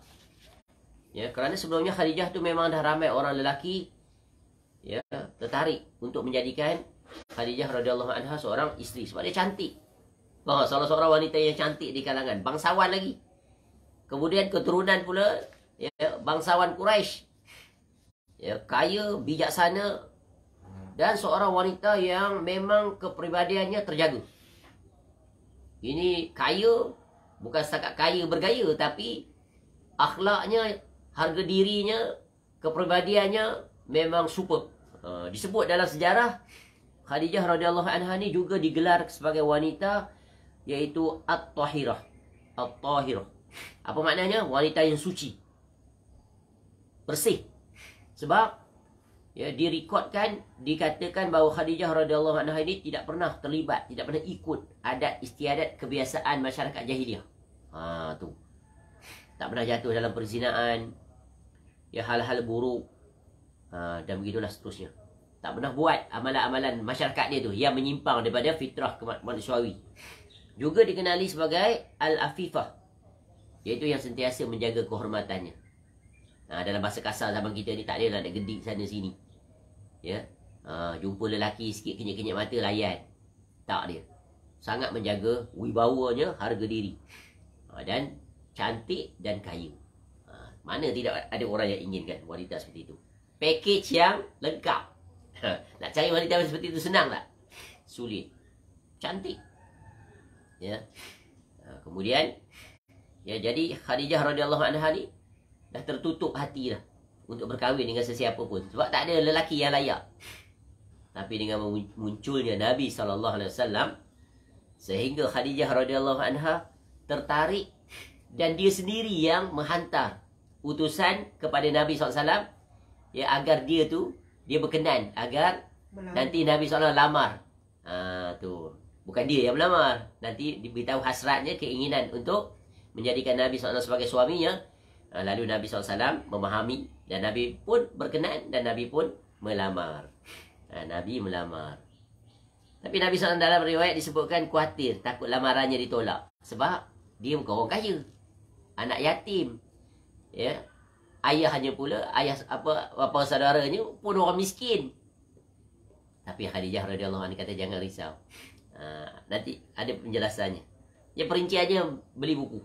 Ya, kerana sebelumnya Khadijah tu memang dah ramai orang lelaki ya tertarik untuk menjadikan Khadijah radhiyallahu anha seorang isteri sebab dia cantik. Salah seorang wanita yang cantik di kalangan bangsawan lagi. Kemudian keturunan pula ya, bangsawan Quraisy. Ya, kaya, bijaksana dan seorang wanita yang memang kepribadiannya terjaga. Ini kaya, bukan setakat kaya bergaya, tapi akhlaknya, harga dirinya, kepribadiannya memang superb. Disebut dalam sejarah Khadijah radhiyallahu anha ni juga digelar sebagai wanita iaitu At-Tahirah. At-Tahirah. Apa maknanya? Wanita yang suci. Bersih. Sebab ya direkodkan, dikatakan bahawa Khadijah radhiyallahu anha ini tidak pernah terlibat, tidak pernah ikut adat istiadat kebiasaan masyarakat jahiliah. Tu. Tak pernah jatuh dalam perzinaan, ya hal-hal buruk. Dan begitulah seterusnya. Tak pernah buat amalan-amalan masyarakat dia tu yang menyimpang daripada fitrah manusiawi. Juga dikenali sebagai Al-Afifah, iaitu yang sentiasa menjaga kehormatannya. Dalam bahasa kasar zaman kita ni tak adalah nak gedik sana sini. Ya. Jumpa lelaki sikit kenyek-kenyek mata layan. Tak dia. Sangat menjaga wibawanya, harga diri. Dan cantik dan kaya. Mana tidak ada orang yang inginkan wanita seperti itu. Package yang lengkap. Nak cari wanita seperti itu senang tak? Sulit. Cantik. Ya. Kemudian ya, jadi Khadijah radhiyallahu anha ni dah tertutup hati dah untuk berkahwin dengan sesiapa pun sebab tak ada lelaki yang layak. Tapi dengan munculnya Nabi SAW sehingga Khadijah radhiyallahu anha tertarik dan dia sendiri yang menghantar utusan kepada Nabi SAW, ya, agar dia berkenan agar nanti Nabi SAW lamar. Tu bukan dia yang melamar, nanti diberitahu hasratnya, keinginan untuk menjadikan Nabi SAW sebagai suaminya. Lalu Nabi SAW memahami dan Nabi pun berkenan dan Nabi pun melamar. Nabi melamar. Tapi Nabi SAW dalam riwayat disebutkan khawatir, takut lamarannya ditolak. Sebab dia bukan orang kaya, anak yatim, ya, ayahnya pula, apa saudaranya pun orang miskin. Tapi Khadijah radhiyallahu anha kata jangan risau. Nanti ada penjelasannya. Ya, perinciannya beli buku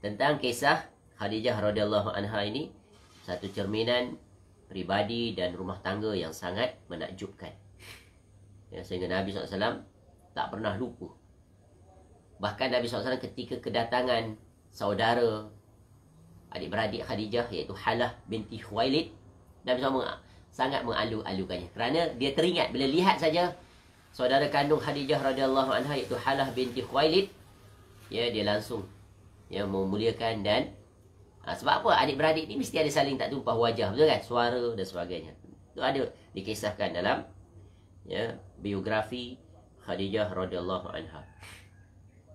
tentang kisah Khadijah radhiyallahu anha ini, satu cerminan pribadi dan rumah tangga yang sangat menakjubkan. Ya, sehingga Nabi SAW tak pernah lupa. Bahkan Nabi SAW ketika kedatangan saudara adik-beradik Khadijah, iaitu Halah binti Khuwailid, Nabi SAW sangat mengalu-alukannya. Kerana dia teringat bila lihat saja saudara kandung Khadijah radhiyallahu anha, iaitu Halah binti Khuwailid, ya, dia langsung, ya, memuliakan. Dan sebab apa? Adik-beradik ni mesti ada saling tak tumpah wajah, betul kan? Suara dan sebagainya. Itu ada dikisahkan dalam, ya, biografi Khadijah radhiyallahu anha.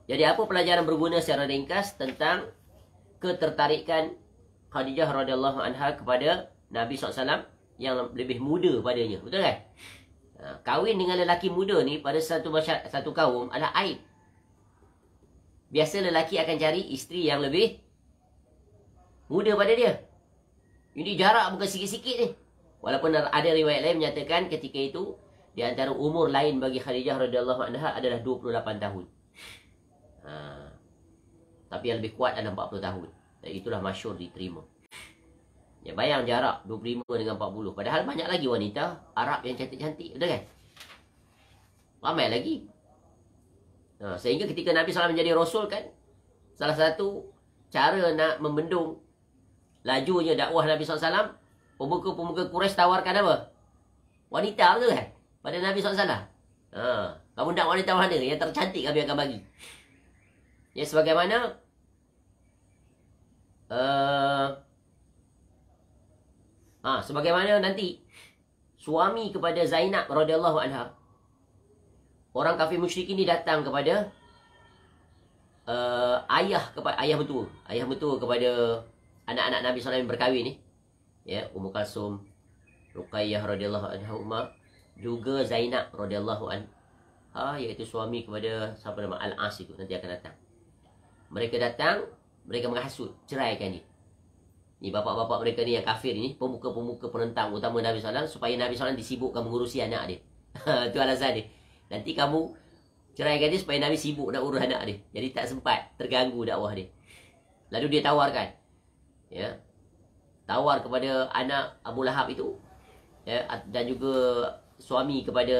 Jadi apa pelajaran berguna secara ringkas tentang ketertarikan Khadijah radhiyallahu anha kepada Nabi SAW yang lebih muda padanya, betul kan? Kahwin dengan lelaki muda ni pada satu kaum adalah aib. Biasa lelaki akan cari isteri yang lebih muda pada dia. Ini jarak bukan sikit-sikit ni. Walaupun ada riwayat lain menyatakan ketika itu di antara umur lain bagi Khadijah radhiyallahu anha adalah 28 tahun. Tapi yang lebih kuat adalah 40 tahun. Dan itulah masyhur diterima. Ya, bayang jarak 25 dengan 40. Padahal banyak lagi wanita Arab yang cantik-cantik, betul kan? Ramai lagi. Sehingga ketika Nabi SAW menjadi Rasul kan, salah satu cara nak membendung lajunya dakwah Nabi SAW, pemuka-pemuka Quraisy tawarkan apa? Wanita, betul kan? Pada Nabi SAW. Kamu nak wanita mana? Yang tercantik kami akan bagi. Ya, sebagaimana sebagaimana nanti suami kepada Zainab radhiyallahu anha, orang kafir musyrik ini datang kepada ayah betul kepada anak-anak Nabi SAW yang berkahwin ni, ya, Ummu Kalsum, Ruqayyah radhiyallahu anha, juga Zainab radhiyallahu anha, iaitu suami kepada siapa nama Al-As itu, nanti akan datang. Mereka datang, mereka menghasut, ceraikan dia. Ni bapak-bapak mereka ni yang kafir ni, pemuka-pemuka penentang utama Nabi SAW, supaya Nabi SAW disibukkan mengurusi anak dia. Itu alasan dia. Nanti kamu ceraikan dia supaya Nabi sibuk nak urus anak dia. Jadi tak sempat, terganggu dakwah dia. Lalu dia tawarkan, ya, tawar kepada anak Abu Lahab itu, ya, dan juga suami kepada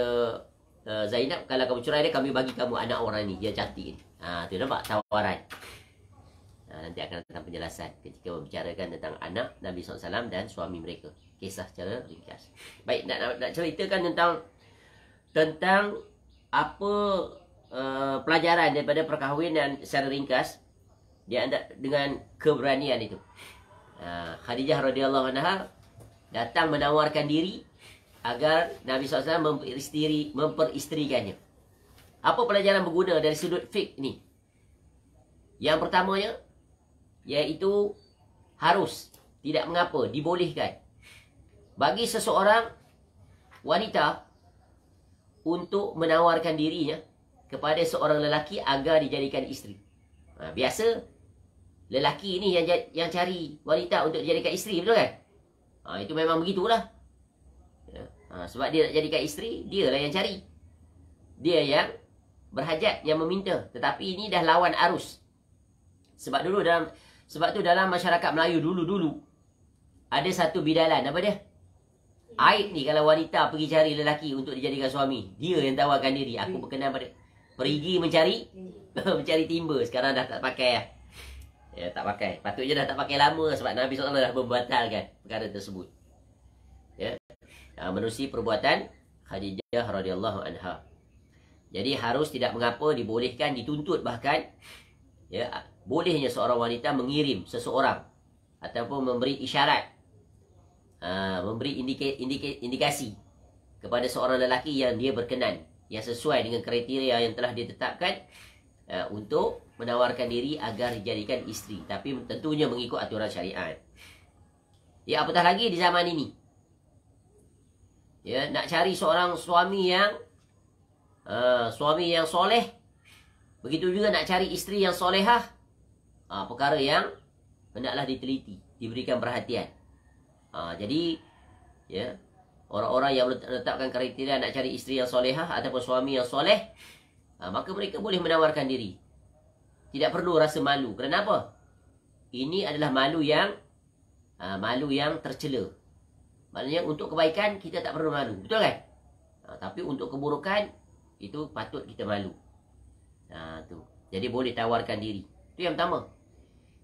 Zainab, kalau kamu cerai dia, kami bagi kamu anak orang ni, dia cantik ni. Tu nampak tawaran. Nanti akan datang penjelasan ketika membicarakan tentang anak Nabi SAW dan suami mereka. Kisah secara ringkas. Baik, nak ceritakan tentang apa pelajaran daripada perkahwinan secara ringkas dia dengan keberanian itu. Khadijah radhiyallahu anha datang menawarkan diri agar Nabi SAW memperistrikannya. Apa pelajaran berguna dari sudut fiqh ni? Yang pertamanya, iaitu harus, tidak mengapa, dibolehkan bagi seseorang wanita untuk menawarkan dirinya kepada seorang lelaki agar dijadikan isteri. Biasa lelaki ni yang cari wanita untuk dijadikan isteri, betul kan? Itu memang begitulah. Sebab dia nak jadikan isteri, dialah yang cari. Dia yang berhajat, yang meminta. Tetapi ini dah lawan arus. Sebab tu dalam masyarakat Melayu dulu ada satu bidalan, apa dia? Aib ni kalau wanita pergi cari lelaki untuk dijadikan suami, dia yang tawarkan diri, aku berkenan pada pergi mencari timba. Sekarang dah tak pakai lah. Ya, tak pakai. Patutnya dah tak pakai lama sebab Nabi SAW dah membatalkan perkara tersebut. Ya. Menerusi perbuatan Khadijah radhiyallahu anha. Jadi harus, tidak mengapa, dibolehkan, dituntut bahkan Ya, bolehnya seorang wanita mengirim seseorang ataupun memberi isyarat, memberi indikasi kepada seorang lelaki yang dia berkenan, yang sesuai dengan kriteria yang telah ditetapkan, untuk menawarkan diri agar dijadikan isteri, tapi tentunya mengikut aturan syariat. Ya, apatah lagi di zaman ini, ya, nak cari seorang suami yang soleh, begitu juga nak cari isteri yang solehah, perkara yang hendaklah diteliti, diberikan perhatian. Jadi, ya, orang-orang yang menetapkan kriteria nak cari isteri yang solehah ataupun suami yang soleh, maka mereka boleh menawarkan diri. Tidak perlu rasa malu. Kenapa? Ini adalah malu yang tercela. Maknanya untuk kebaikan kita tak perlu malu. Betul kan? Tapi untuk keburukan itu patut kita malu. Tu. Jadi boleh tawarkan diri. Itu yang pertama.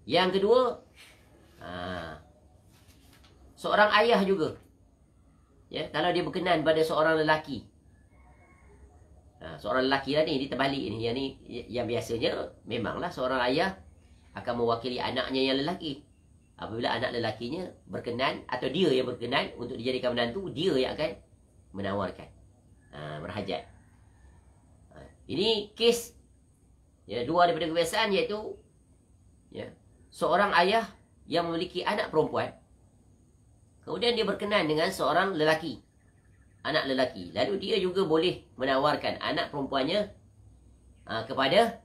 Yang kedua, seorang ayah juga. Ya, kalau dia berkenan pada seorang lelaki. Seorang lelaki lah ni, dia terbalik ni. Yang ni, yang biasanya memanglah seorang ayah akan mewakili anaknya yang lelaki. Apabila anak lelakinya berkenan atau dia yang berkenan untuk dijadikan menantu, dia yang akan menawarkan, berhajat. Ini kes, ya, dua daripada kebiasaan, iaitu, ya, seorang ayah yang memiliki anak perempuan, kemudian dia berkenan dengan seorang lelaki, anak lelaki. Lalu dia juga boleh menawarkan anak perempuannya kepada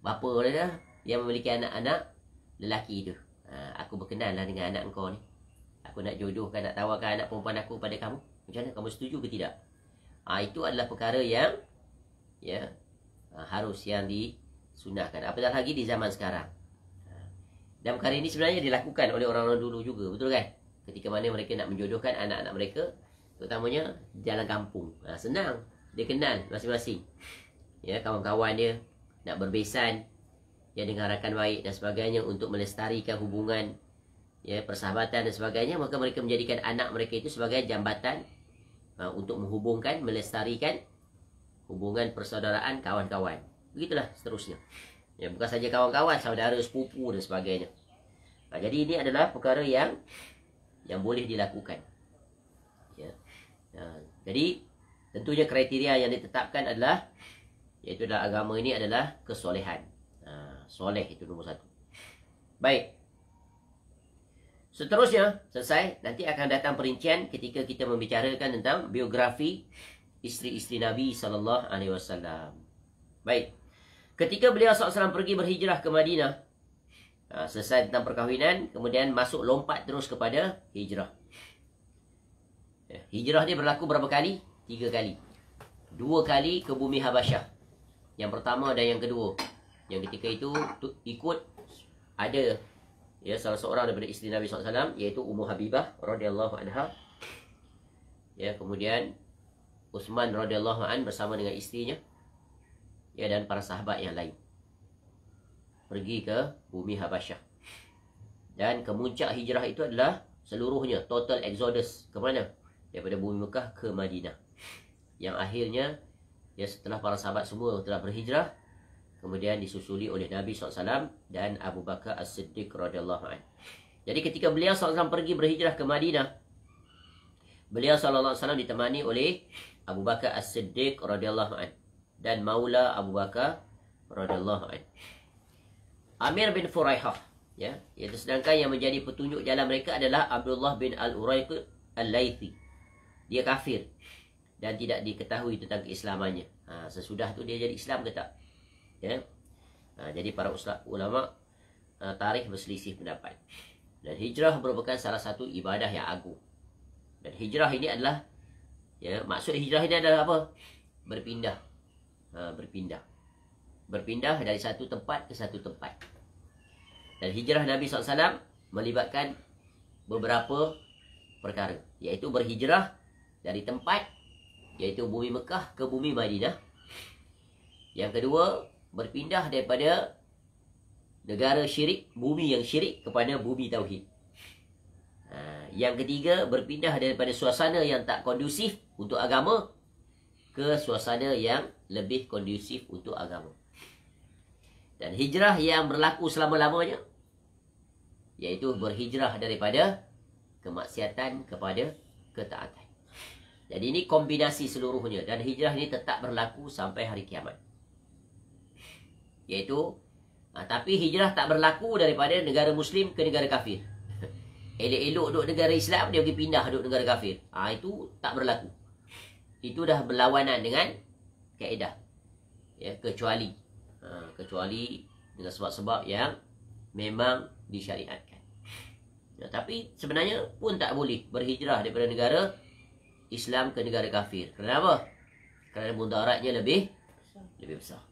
bapa dia yang memiliki anak-anak lelaki itu. Aku berkenan lah dengan anak engkau ni. Aku nak jodohkan, nak tawarkan anak perempuan aku pada kamu. Macam mana? Kamu setuju ke tidak? Itu adalah perkara yang, ya, harus yang disunahkan. Apatah lagi di zaman sekarang. Dan perkara ini sebenarnya dilakukan oleh orang-orang dulu juga. Betul kan? Ketika mana mereka nak menjodohkan anak-anak mereka, terutamanya dalam kampung. Senang. Dia kenal masing-masing. Ya, kawan-kawan dia nak berbesan, ya, dengan rakan baik dan sebagainya untuk melestarikan hubungan, ya, persahabatan dan sebagainya. Maka mereka menjadikan anak mereka itu sebagai jambatan untuk menghubungkan, melestarikan hubungan persaudaraan kawan-kawan. Begitulah seterusnya. Ya, bukan saja kawan-kawan, saudara, sepupu dan sebagainya. Jadi ini adalah perkara yang boleh dilakukan. Ya. Jadi tentunya kriteria yang ditetapkan adalah, iaitu dalam agama ini adalah kesolehan. Soleh itu nombor satu. Baik. Seterusnya, selesai. Nanti akan datang perincian ketika kita membicarakan tentang biografi isteri-isteri Nabi SAW. Baik. Ketika beliau SAW pergi berhijrah ke Madinah, selesai tentang perkahwinan, kemudian masuk lompat terus kepada hijrah. Hijrah dia berlaku berapa kali? 3 kali. 2 kali ke bumi Habasyah. Yang pertama dan yang kedua. Yang ketika itu ikut ada, ya, salah seorang daripada isteri Nabi SAW, iaitu Ummu Habibah radhiyallahu anha. Ya, kemudian Uthman radhiyallahu an bersama dengan isterinya, ya, dan para sahabat yang lain pergi ke bumi Habasyah. Dan kemuncak hijrah itu adalah seluruhnya total exodus ke mana? Daripada bumi Mekah ke Madinah. Yang akhirnya, ya, setelah para sahabat semua telah berhijrah, kemudian disusuli oleh Nabi SAW dan Abu Bakar As-Siddiq radhiyallahu anhu. Jadi ketika beliau SAW pergi berhijrah ke Madinah, beliau SAW ditemani oleh Abu Bakar As-Siddiq radhiyallahu anhu dan Maula Abu Bakar radhiyallahu anhu. Amir bin Furaihah, ya, iaitu sedangkan yang menjadi petunjuk jalan mereka adalah Abdullah bin Al-Uraiq Al-Laythi. Dia kafir dan tidak diketahui tentang keislamannya. Sesudah tu dia jadi Islam ke tak? Ya. Jadi para ulama tarikh berselisih pendapat. Dan hijrah merupakan salah satu ibadah yang agung. Dan hijrah ini adalah, ya, maksud hijrah ini adalah apa? Berpindah. Berpindah dari satu tempat ke satu tempat. Dan hijrah Nabi SAW melibatkan beberapa perkara, iaitu berhijrah dari tempat, iaitu bumi Mekah ke bumi Madinah. Yang kedua, berpindah daripada negara syirik, bumi yang syirik, kepada bumi tauhid. Yang ketiga, berpindah daripada suasana yang tak kondusif untuk agama ke suasana yang lebih kondusif untuk agama. Dan hijrah yang berlaku selama-lamanya, iaitu berhijrah daripada kemaksiatan kepada ketaatan. Jadi ini kombinasi seluruhnya. Dan hijrah ini tetap berlaku sampai hari kiamat. Iaitu, tapi hijrah tak berlaku daripada negara Muslim ke negara kafir. Elok-elok duduk negara Islam, dia pergi pindah duduk negara kafir. Itu tak berlaku. Itu dah berlawanan dengan kaedah. Ya, kecuali dengan sebab-sebab yang memang disyariatkan. Ya, tapi sebenarnya pun tak boleh berhijrah daripada negara Islam ke negara kafir. Kenapa? Kerana mudaratnya lebih besar.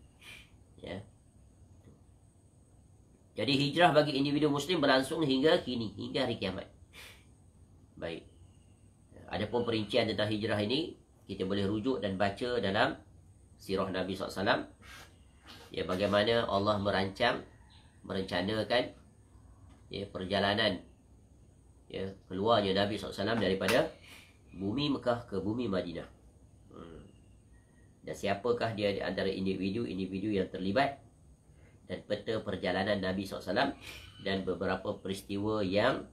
Ya. Jadi hijrah bagi individu Muslim berlangsung hingga kini, hingga hari kiamat. Baik. Adapun perincian tentang hijrah ini, kita boleh rujuk dan baca dalam sirah Nabi SAW. Ya, bagaimana Allah merencanakan ya, perjalanan ya, keluarnya Nabi SAW daripada bumi Mekah ke bumi Madinah. Dan siapakah dia di antara individu yang terlibat, dan peta perjalanan Nabi SAW, dan beberapa peristiwa yang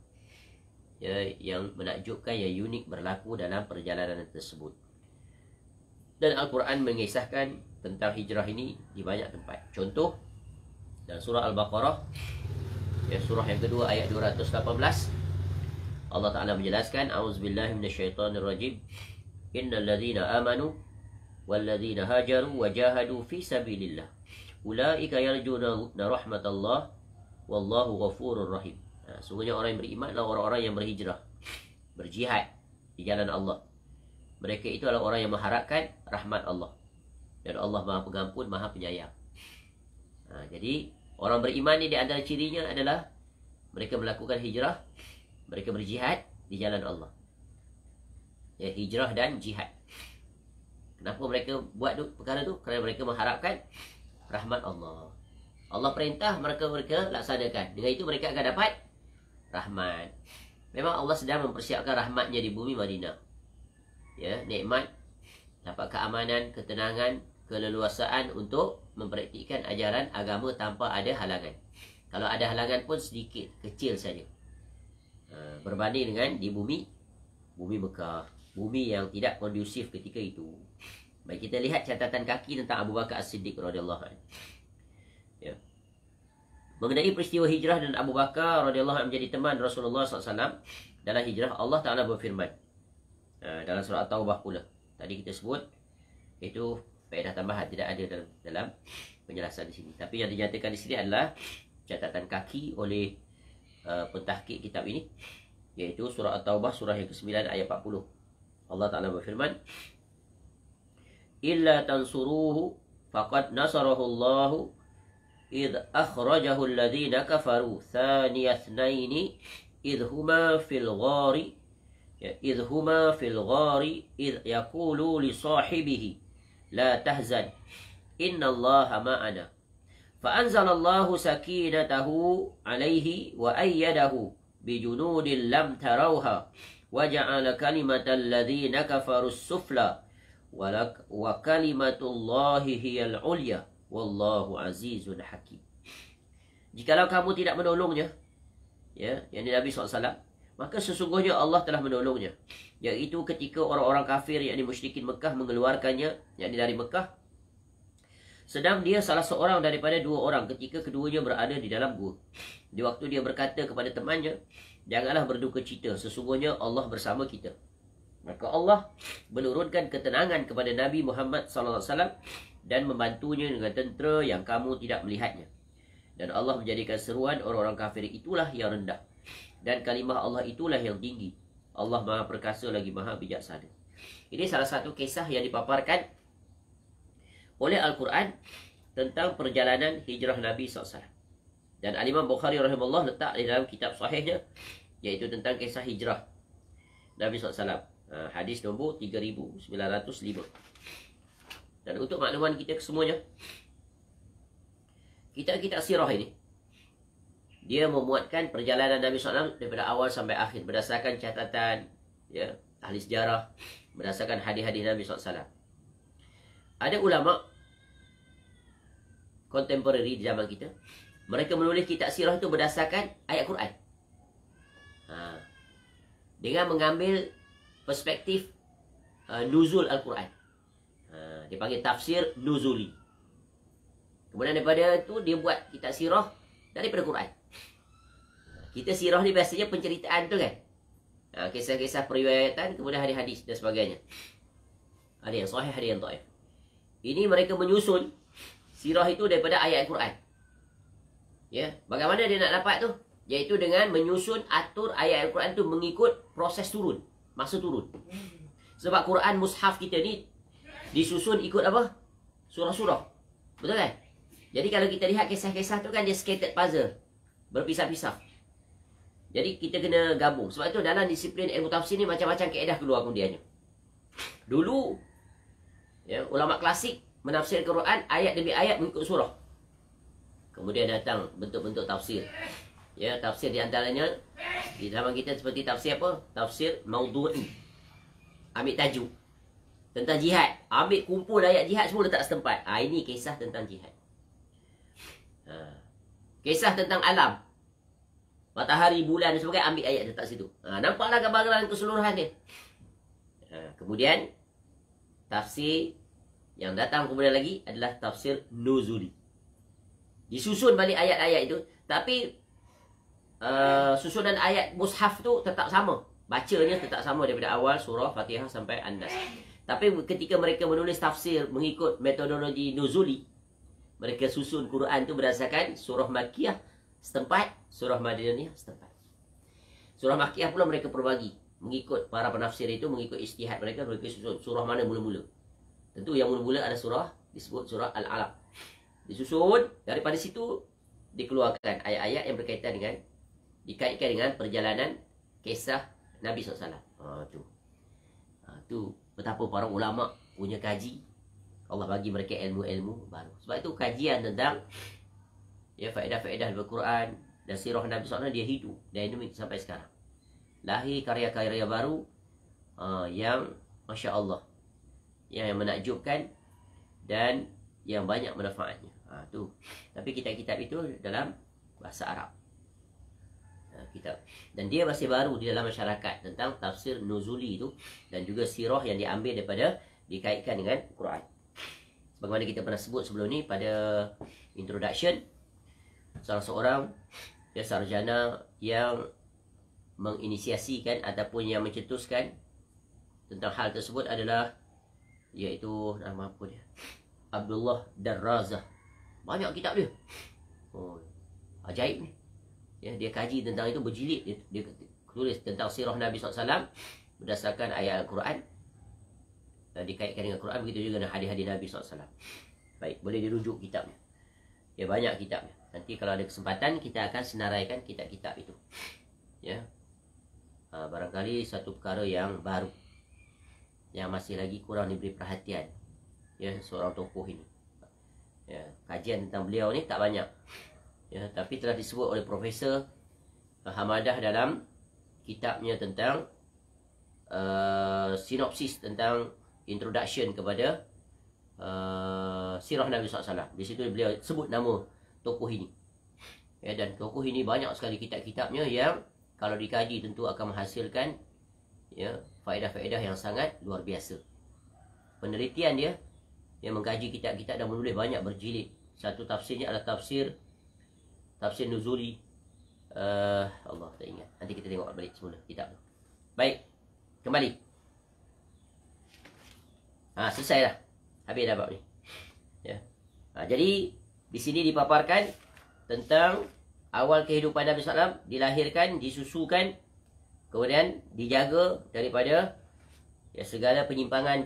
menakjubkan, yang unik berlaku dalam perjalanan tersebut. Dan Al-Quran mengisahkan tentang hijrah ini di banyak tempat. Contoh, dalam surah Al-Baqarah, ya, surah yang kedua ayat 218, Allah Ta'ala menjelaskan, A'udzubillahi minasyaitonirrajim, Innal ladzina amanu wal ladzina hajaru wa jahadu fi sabilillah ulaika yarjuna rahmatallah wallahu ghafurur rahim. Sungguhnya orang yang beriman adalah orang-orang yang berhijrah, berjihad di jalan Allah. Mereka itu adalah orang yang mengharapkan rahmat Allah. Dan Allah Maha Pengampun, Maha Penyayang. Jadi orang beriman ni di antara cirinya adalah mereka melakukan hijrah, mereka berjihad di jalan Allah. Ya, hijrah dan jihad. Kenapa mereka buat perkara tu? Kerana mereka mengharapkan rahmat Allah. Allah perintah, mereka laksanakan. Dengan itu mereka akan dapat rahmat. Memang Allah sedang mempersiapkan rahmatnya di bumi Madinah. Ya, nikmat, dapat keamanan, ketenangan, keleluasaan untuk mempraktikkan ajaran agama tanpa ada halangan. Kalau ada halangan pun sedikit, kecil saja. Berbanding dengan di bumi Mekah, bumi yang tidak kondusif ketika itu. Baik, kita lihat catatan kaki tentang Abu Bakar As-Siddiq radhiyallahu anhu. Ya. Mengenai peristiwa hijrah dan Abu Bakar radhiyallahu anhu menjadi teman Rasulullah SAW dalam hijrah, Allah Ta'ala berfirman dalam surah At-Taubah pula. Tadi kita sebut, itu faedah tambahan, tidak ada dalam penjelasan di sini. Tapi yang dinyatakan di sini adalah catatan kaki oleh pentahqiq kitab ini, iaitu surah At-Taubah, surah yang ke-9 ayat 40. Allah Ta'ala berfirman, Illa tansuruhu faqad nasarahu Allahu idh akhrajahu alladhina kafaru thaniya thnaini idh huma fil ghari idh yaqulu li sahibihi la tahzan innallaha ma'ana fa'anzalallahu sakinatahu alayhi wa ayyadahu bijunudin lam tarawha wa ja'ala kalimatal ladzina kafaru sufla wa kalimatullahi hiyal ulya wallahu azizun hakim. Jikalau kamu tidak menolongnya, ya, yang Nabi SAW, maka sesungguhnya Allah telah menolongnya, yaitu ketika orang-orang kafir, yakni musyrikin Mekah, mengeluarkannya, yakni dari Mekah, sedang dia salah seorang daripada dua orang ketika keduanya berada di dalam gua. Di waktu dia berkata kepada temannya, janganlah berduka cita, sesungguhnya Allah bersama kita. Maka Allah menurunkan ketenangan kepada Nabi Muhammad SAW dan membantunya dengan tentera yang kamu tidak melihatnya. Dan Allah menjadikan seruan orang-orang kafir itulah yang rendah, dan kalimah Allah itulah yang tinggi. Allah Maha Perkasa lagi Maha Bijaksana. Ini salah satu kisah yang dipaparkan oleh Al-Quran tentang perjalanan hijrah Nabi SAW. Dan Al-Imam Bukhari rahimahullah letak di dalam kitab sahihnya, iaitu tentang kisah hijrah Nabi SAW. Hadis nombor 3905. Dan untuk makluman kita kesemuanya, kitab-kitab sirah ini, dia memuatkan perjalanan Nabi SAW daripada awal sampai akhir berdasarkan catatan, ya, ahli sejarah, berdasarkan hadis-hadis Nabi SAW. Ada ulama contemporary di zaman kita, mereka menulis kitab sirah itu berdasarkan ayat Quran. Dengan mengambil perspektif nuzul Al-Quran. Dia panggil tafsir nuzuli. Kemudian daripada itu dia buat kitab sirah daripada Quran. Kita sirah ni biasanya penceritaan tu kan. Kisah-kisah periwayatan, kemudian hadis-hadis dan sebagainya. Ada yang sahih, ada yang dhaif. Ini mereka menyusun sirah itu daripada ayat Al-Quran. Ya, bagaimana dia nak dapat tu? Iaitu dengan menyusun atur ayat Al-Quran tu mengikut proses turun, masa turun. Sebab Quran mushaf kita ni disusun ikut apa? Surah-surah. Betul kan? Jadi kalau kita lihat kisah-kisah tu kan dia scattered puzzle, berpisah-pisah. Jadi kita kena gabung. Sebab itu dalam disiplin ilmu tafsir ni macam-macam kaedah keluar kemudiannya. Dulu ya, ulama klasik menafsir Quran ayat demi ayat mengikut surah. Kemudian datang bentuk-bentuk tafsir. Ya, tafsir di antaranya di zaman kita seperti tafsir apa? Tafsir maudhu'i. Ambil tajuk tentang jihad, ambil kumpul ayat jihad semua letak setempat. Ini kisah tentang jihad. Kisah tentang alam, matahari, bulan dan sebagainya, ambil ayat letak situ. Nampaklah gambaran keseluruhan dia. Kemudian tafsir yang datang kemudian lagi adalah tafsir nuzuli. Disusun balik ayat-ayat itu, tapi susunan ayat mushaf tu tetap sama. Bacanya tetap sama daripada awal surah Fatihah sampai An-Nas. Tapi ketika mereka menulis tafsir mengikut metodologi nuzuli, mereka susun Quran tu berdasarkan surah Makkiyah setempat, surah Madaniyah setempat. Surah Makkiyah pula mereka perbagi mengikut para penafsir itu, mengikut ijtihad mereka susun surah mana mula-mula. Tentu yang mula-mula ada surah disebut surah Al-Alaq. Disusun, daripada situ dikeluarkan ayat-ayat yang berkaitan dengan, dikaitkan dengan perjalanan kisah Nabi SAW. Tu betapa para ulama punya kaji. Allah bagi mereka ilmu-ilmu baru. Sebab itu kajian tentang ya faedah-faedah Al-Quran dan sirah Nabi SAW dia hidup dan dinamik sampai sekarang. Lahir karya-karya baru yang Masya Allah, yang menakjubkan dan yang banyak manfaatnya. Tu. Tapi kitab-kitab itu dalam bahasa Arab. Kitab. Dan dia masih baru di dalam masyarakat tentang tafsir nuzuli itu dan juga sirah yang diambil daripada, dikaitkan dengan Quran. Sebagaimana kita pernah sebut sebelum ni pada introduction, salah seorang ya, sarjana yang menginisiasikan ataupun yang mencetuskan tentang hal tersebut adalah, iaitu nama apa dia? Abdullah Darrazah. Banyak kitab dia. Ajaib ni. Ya, dia kaji tentang itu berjilid. Dia tulis tentang sirah Nabi SAW berdasarkan ayat Al-Quran. Dikaitkan dengan Quran. Begitu juga dengan hadis-hadis Nabi SAW. Baik, boleh dirujuk kitabnya. Ya, banyak kitabnya. Nanti kalau ada kesempatan kita akan senaraikan kitab-kitab itu. Ya, barangkali satu perkara yang baru, yang masih lagi kurang diberi perhatian, ya, seorang tokoh ini. Ya, kajian tentang beliau ni tak banyak. Ya, tapi telah disebut oleh Profesor Hamadah dalam kitabnya tentang sinopsis tentang introduction kepada sirah Nabi SAW. Di situ beliau sebut nama tokoh ini. Ya, dan tokoh ini banyak sekali kitab-kitabnya yang kalau dikaji tentu akan menghasilkan ya, faedah-faedah yang sangat luar biasa. Penelitian dia yang mengkaji kitab-kitab dan menulis banyak berjilid. Satu tafsirnya adalah tafsir nuzuli. Allah tak ingat. Nanti kita tengok balik semula kitab tu. Baik, kembali. Selesai dah. Habis dah bab ni. Ya. Jadi di sini dipaparkan tentang awal kehidupan Nabi SAW, dilahirkan, disusukan, kemudian dijaga daripada ya, segala penyimpangan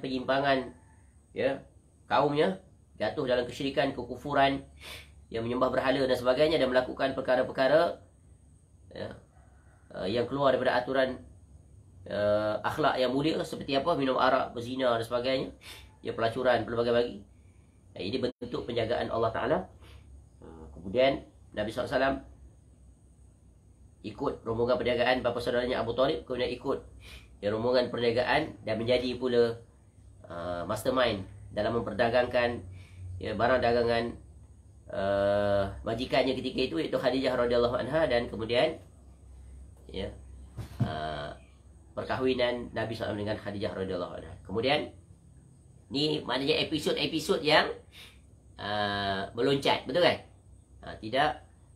ya, kaumnya jatuh dalam kesyirikan, kekufuran, yang menyembah berhala dan sebagainya, dan melakukan perkara-perkara ya, yang keluar daripada aturan akhlak yang mulia, seperti apa, minum arak, berzina dan sebagainya, ya, pelacuran, pelbagai-bagi. Ini bentuk penjagaan Allah Ta'ala. Kemudian Nabi SAW ikut rombongan perniagaan bapa saudaranya Abu Talib, kemudian ikut ya, rombongan perniagaan dan menjadi pula mastermind dalam memperdagangkan ya, barang dagangan majikannya ketika itu, iaitu Khadijah radhiyallahu anha, dan kemudian ya perkahwinan Nabi SAW dengan Khadijah radhiyallahu anha. Kemudian ni maknanya episod-episod yang meloncat, betul kan? Tidak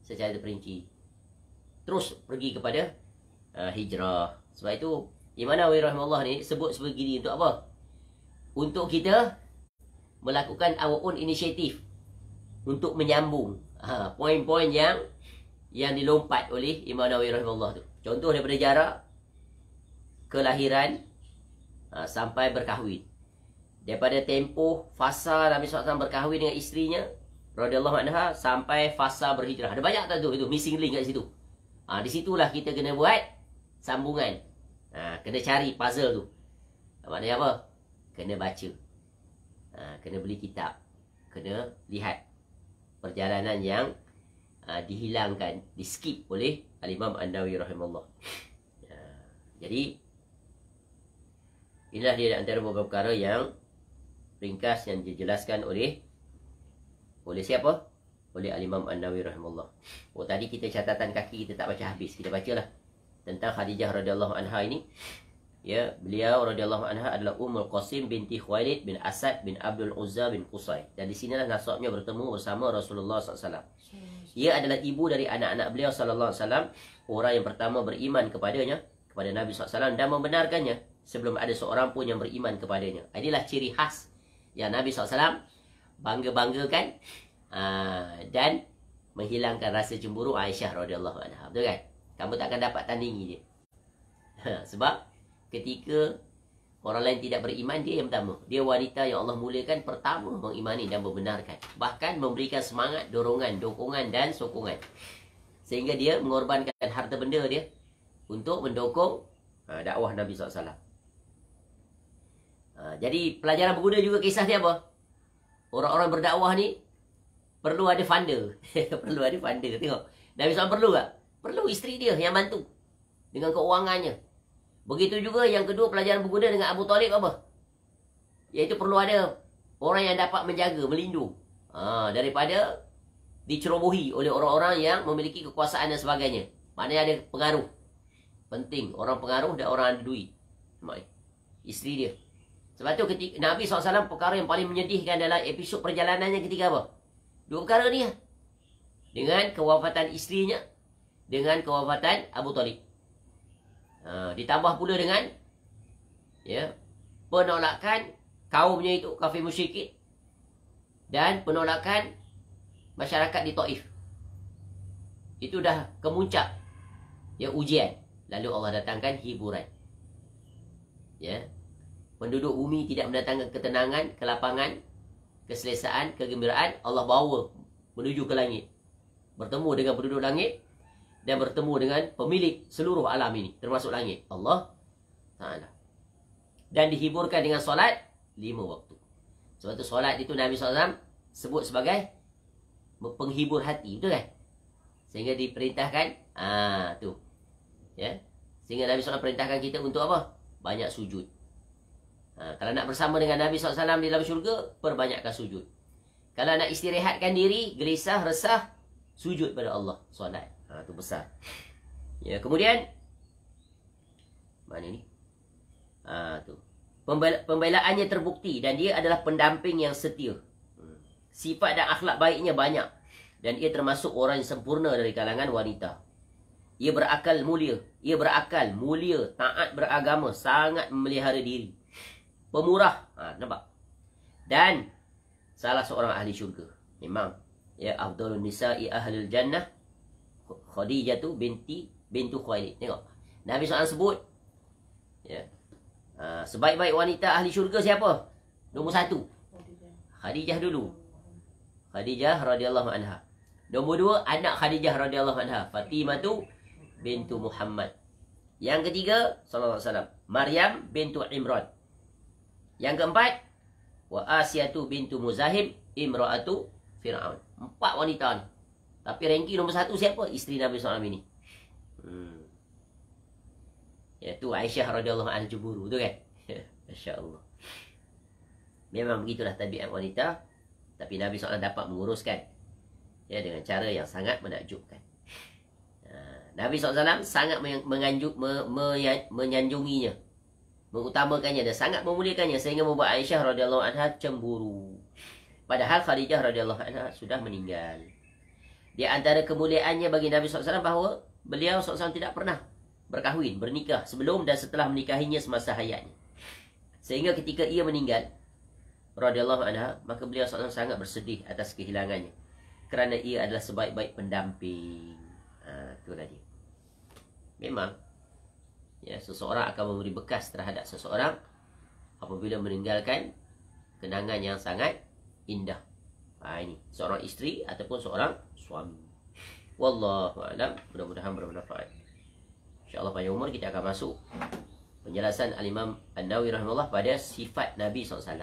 secara terperinci. Terus pergi kepada hijrah. Sebab itu Imam Nawawi rahimahullah ni sebut sebegini untuk apa? Untuk kita melakukan our own initiative untuk menyambung poin-poin yang dilompat oleh Imam Nawawi rahimahullah tu. Contoh daripada jarak kelahiran sampai berkahwin. Daripada tempoh fasa Nabi SAW berkahwin dengan isterinya radhiyallahu anha sampai fasa berhijrah. Ada banyak tak tu? Itu missing link kat situ. Di situlah kita kena buat sambungan. Kena cari puzzle tu. Maknanya apa? Kena baca. Kena beli kitab. Kena lihat perjalanan yang dihilangkan, di-skip oleh Al-Imam An-Nawawi rahimahullah. Jadi inilah dia antara beberapa perkara yang ringkas yang dijelaskan oleh siapa? Oleh Al-Imam An-Nawawi rahimahullah. Tadi kita catatan kaki kita tak baca habis. Kita bacalah tentang Khadijah radhiyallahu anha ini. Ya, beliau radhiyallahu anha adalah Ummul Qasim binti Khuwailid bin Asad bin Abdul Uzza bin Qusay. Dan di sinilah nasabnya bertemu bersama Rasulullah SAW. Ia adalah ibu dari anak-anak beliau sallallahu alaihi wasallam, orang yang pertama beriman kepadanya, kepada Nabi SAW, dan membenarkannya sebelum ada seorang pun yang beriman kepadanya. Inilah ciri khas yang Nabi SAW bangga-banggakan dan menghilangkan rasa cemburu Aisyah radhiyallahu anha. Betul kan? Kamu tak akan dapat tandingi dia. Sebab ketika orang lain tidak beriman, dia yang pertama. Dia wanita yang Allah muliakan pertama mengimani dan membenarkan. Bahkan memberikan semangat, dorongan, dukungan dan sokongan. Sehingga dia mengorbankan harta benda dia untuk mendukung dakwah Nabi SAW. Jadi pelajaran berguna juga kisah dia apa? Orang-orang berdakwah ni perlu ada funder. Perlu ada funder. Tengok. Nabi SAW perlu tak? Perlu isteri dia yang bantu dengan keuangannya. Begitu juga yang kedua, pelajaran berguna dengan Abu Talib apa? Iaitu perlu ada orang yang dapat menjaga, melindung. Daripada dicerobohi oleh orang-orang yang memiliki kekuasaan dan sebagainya. Maknanya ada pengaruh. Penting. Orang pengaruh dan orang ada duit. Isteri dia. Sebab tu ketika Nabi SAW, perkara yang paling menyedihkan dalam episod perjalanannya ketika apa? Dua perkara ni. Dengan kewafatan isterinya, dengan kewafatan Abu Talib. Ditambah pula dengan penolakan kaumnya itu, kafir musyrikin, dan penolakan masyarakat di Taif. Itu dah kemuncak ujian. Lalu Allah datangkan hiburan. Penduduk bumi tidak mendatangkan ketenangan, kelapangan, keselesaan, kegembiraan. Allah bawa menuju ke langit, bertemu dengan penduduk langit, dan bertemu dengan pemilik seluruh alam ini, termasuk langit, Allah Ta'ala. Dan dihiburkan dengan solat 5 waktu. Sebab itu solat itu Nabi SAW sebut sebagai penghibur hati, betul kan? Sehingga diperintahkan, tu. Sehingga Nabi SAW perintahkan kita untuk apa? Banyak sujud. Kalau nak bersama dengan Nabi SAW di dalam syurga, perbanyakkan sujud. Kalau nak istirahatkan diri, gelisah, resah, sujud pada Allah, solat. Itu besar. Kemudian mana ni? Tu. Pembelaannya terbukti dan dia adalah pendamping yang setia. Sifat dan akhlak baiknya banyak dan ia termasuk orang yang sempurna dari kalangan wanita. Ia berakal mulia, taat beragama, sangat memelihara diri. Pemurah, nampak? Dan salah seorang ahli syurga. Memang afdalun nisa'i ahlul jannah Khadijah tu bintu Khuwailid. Tengok. Nabi SAW sebut sebaik-baik wanita ahli syurga siapa? Nombor 1. Khadijah dulu. Khadijah radhiyallahu anha. Nombor 2, anak Khadijah radhiyallahu anha, Fatimah tu bintu Muhammad. Yang ketiga, sallallahu alaihi wasallam, Maryam bintu Imran. Yang keempat, wa Asiyatu bintu Muzahim imra'atu Fir'aun. 4 wanita ni. Tapi ranking nombor 1 siapa? Isteri Nabi SAW ini. Iaitu Aisyah radhiyallahu anha cemburu, betul kan? Masya-Allah. Memang begitulah tabiat wanita, tapi Nabi SAW dapat menguruskan Ya, dengan cara yang sangat menakjubkan. Nabi SAW sangat menyanjunginya, mengutamakannya dan sangat memuliakannya sehingga membuat Aisyah radhiyallahu anha cemburu. Padahal Khadijah radhiyallahu anha sudah meninggal. Di antara kemuliaannya bagi Nabi SAW bahawa beliau SAW tidak pernah berkahwin, bernikah sebelum dan setelah menikahinya semasa hayatnya. Sehingga ketika ia meninggal radhiyallahu anha, maka beliau SAW sangat bersedih atas kehilangannya, kerana ia adalah sebaik-baik pendamping. Itu tadi. Memang ya, seseorang akan memberi bekas terhadap seseorang apabila meninggalkan kenangan yang sangat indah. Ini seorang isteri ataupun seorang suami. Wallahu a'lam. Mudah-mudahan bermanfaat. InsyaAllah pada umur kita akan masuk penjelasan Al-Imam An-Nawawi rahimahullah pada sifat Nabi SAW.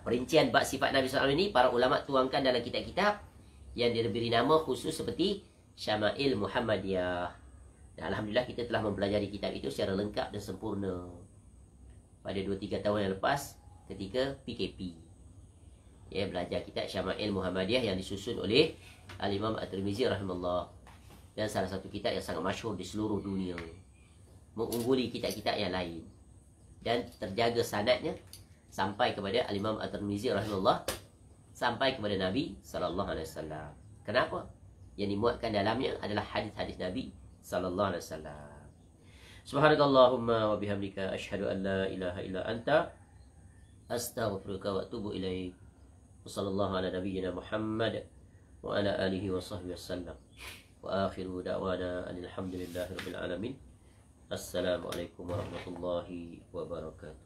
Perincian bab sifat Nabi SAW ini para ulama tuangkan dalam kitab-kitab yang diberi nama khusus seperti Syama'il Muhammadiyah. Dan Alhamdulillah kita telah mempelajari kitab itu secara lengkap dan sempurna pada 2-3 tahun yang lepas ketika PKP. Ya, belajar kitab Syama'il Muhammadiyah yang disusun oleh Al-Imam At-Tirmizi rahimahullah. Dan salah satu kitab yang sangat masyhur di seluruh dunia, mengungguli kitab-kitab yang lain. Dan terjaga sanadnya sampai kepada Al-Imam At-Tirmizi rahimahullah, sampai kepada Nabi SAW. Kenapa? Yang dimuatkan dalamnya adalah hadis-hadis Nabi sallallahu alaihi wasallam. Subhanakallahumma wa bihamdika asyhadu an la ilaha illa anta astaghfiruka wa atubu ilaik. Wa sallallahu ala nabiyyina Muhammad wa ala alihi wa sahbihi wasallam. Wa akhiru da'wana alhamdulillahi rabbil alamin. Assalamualaikum warahmatullahi wabarakatuh.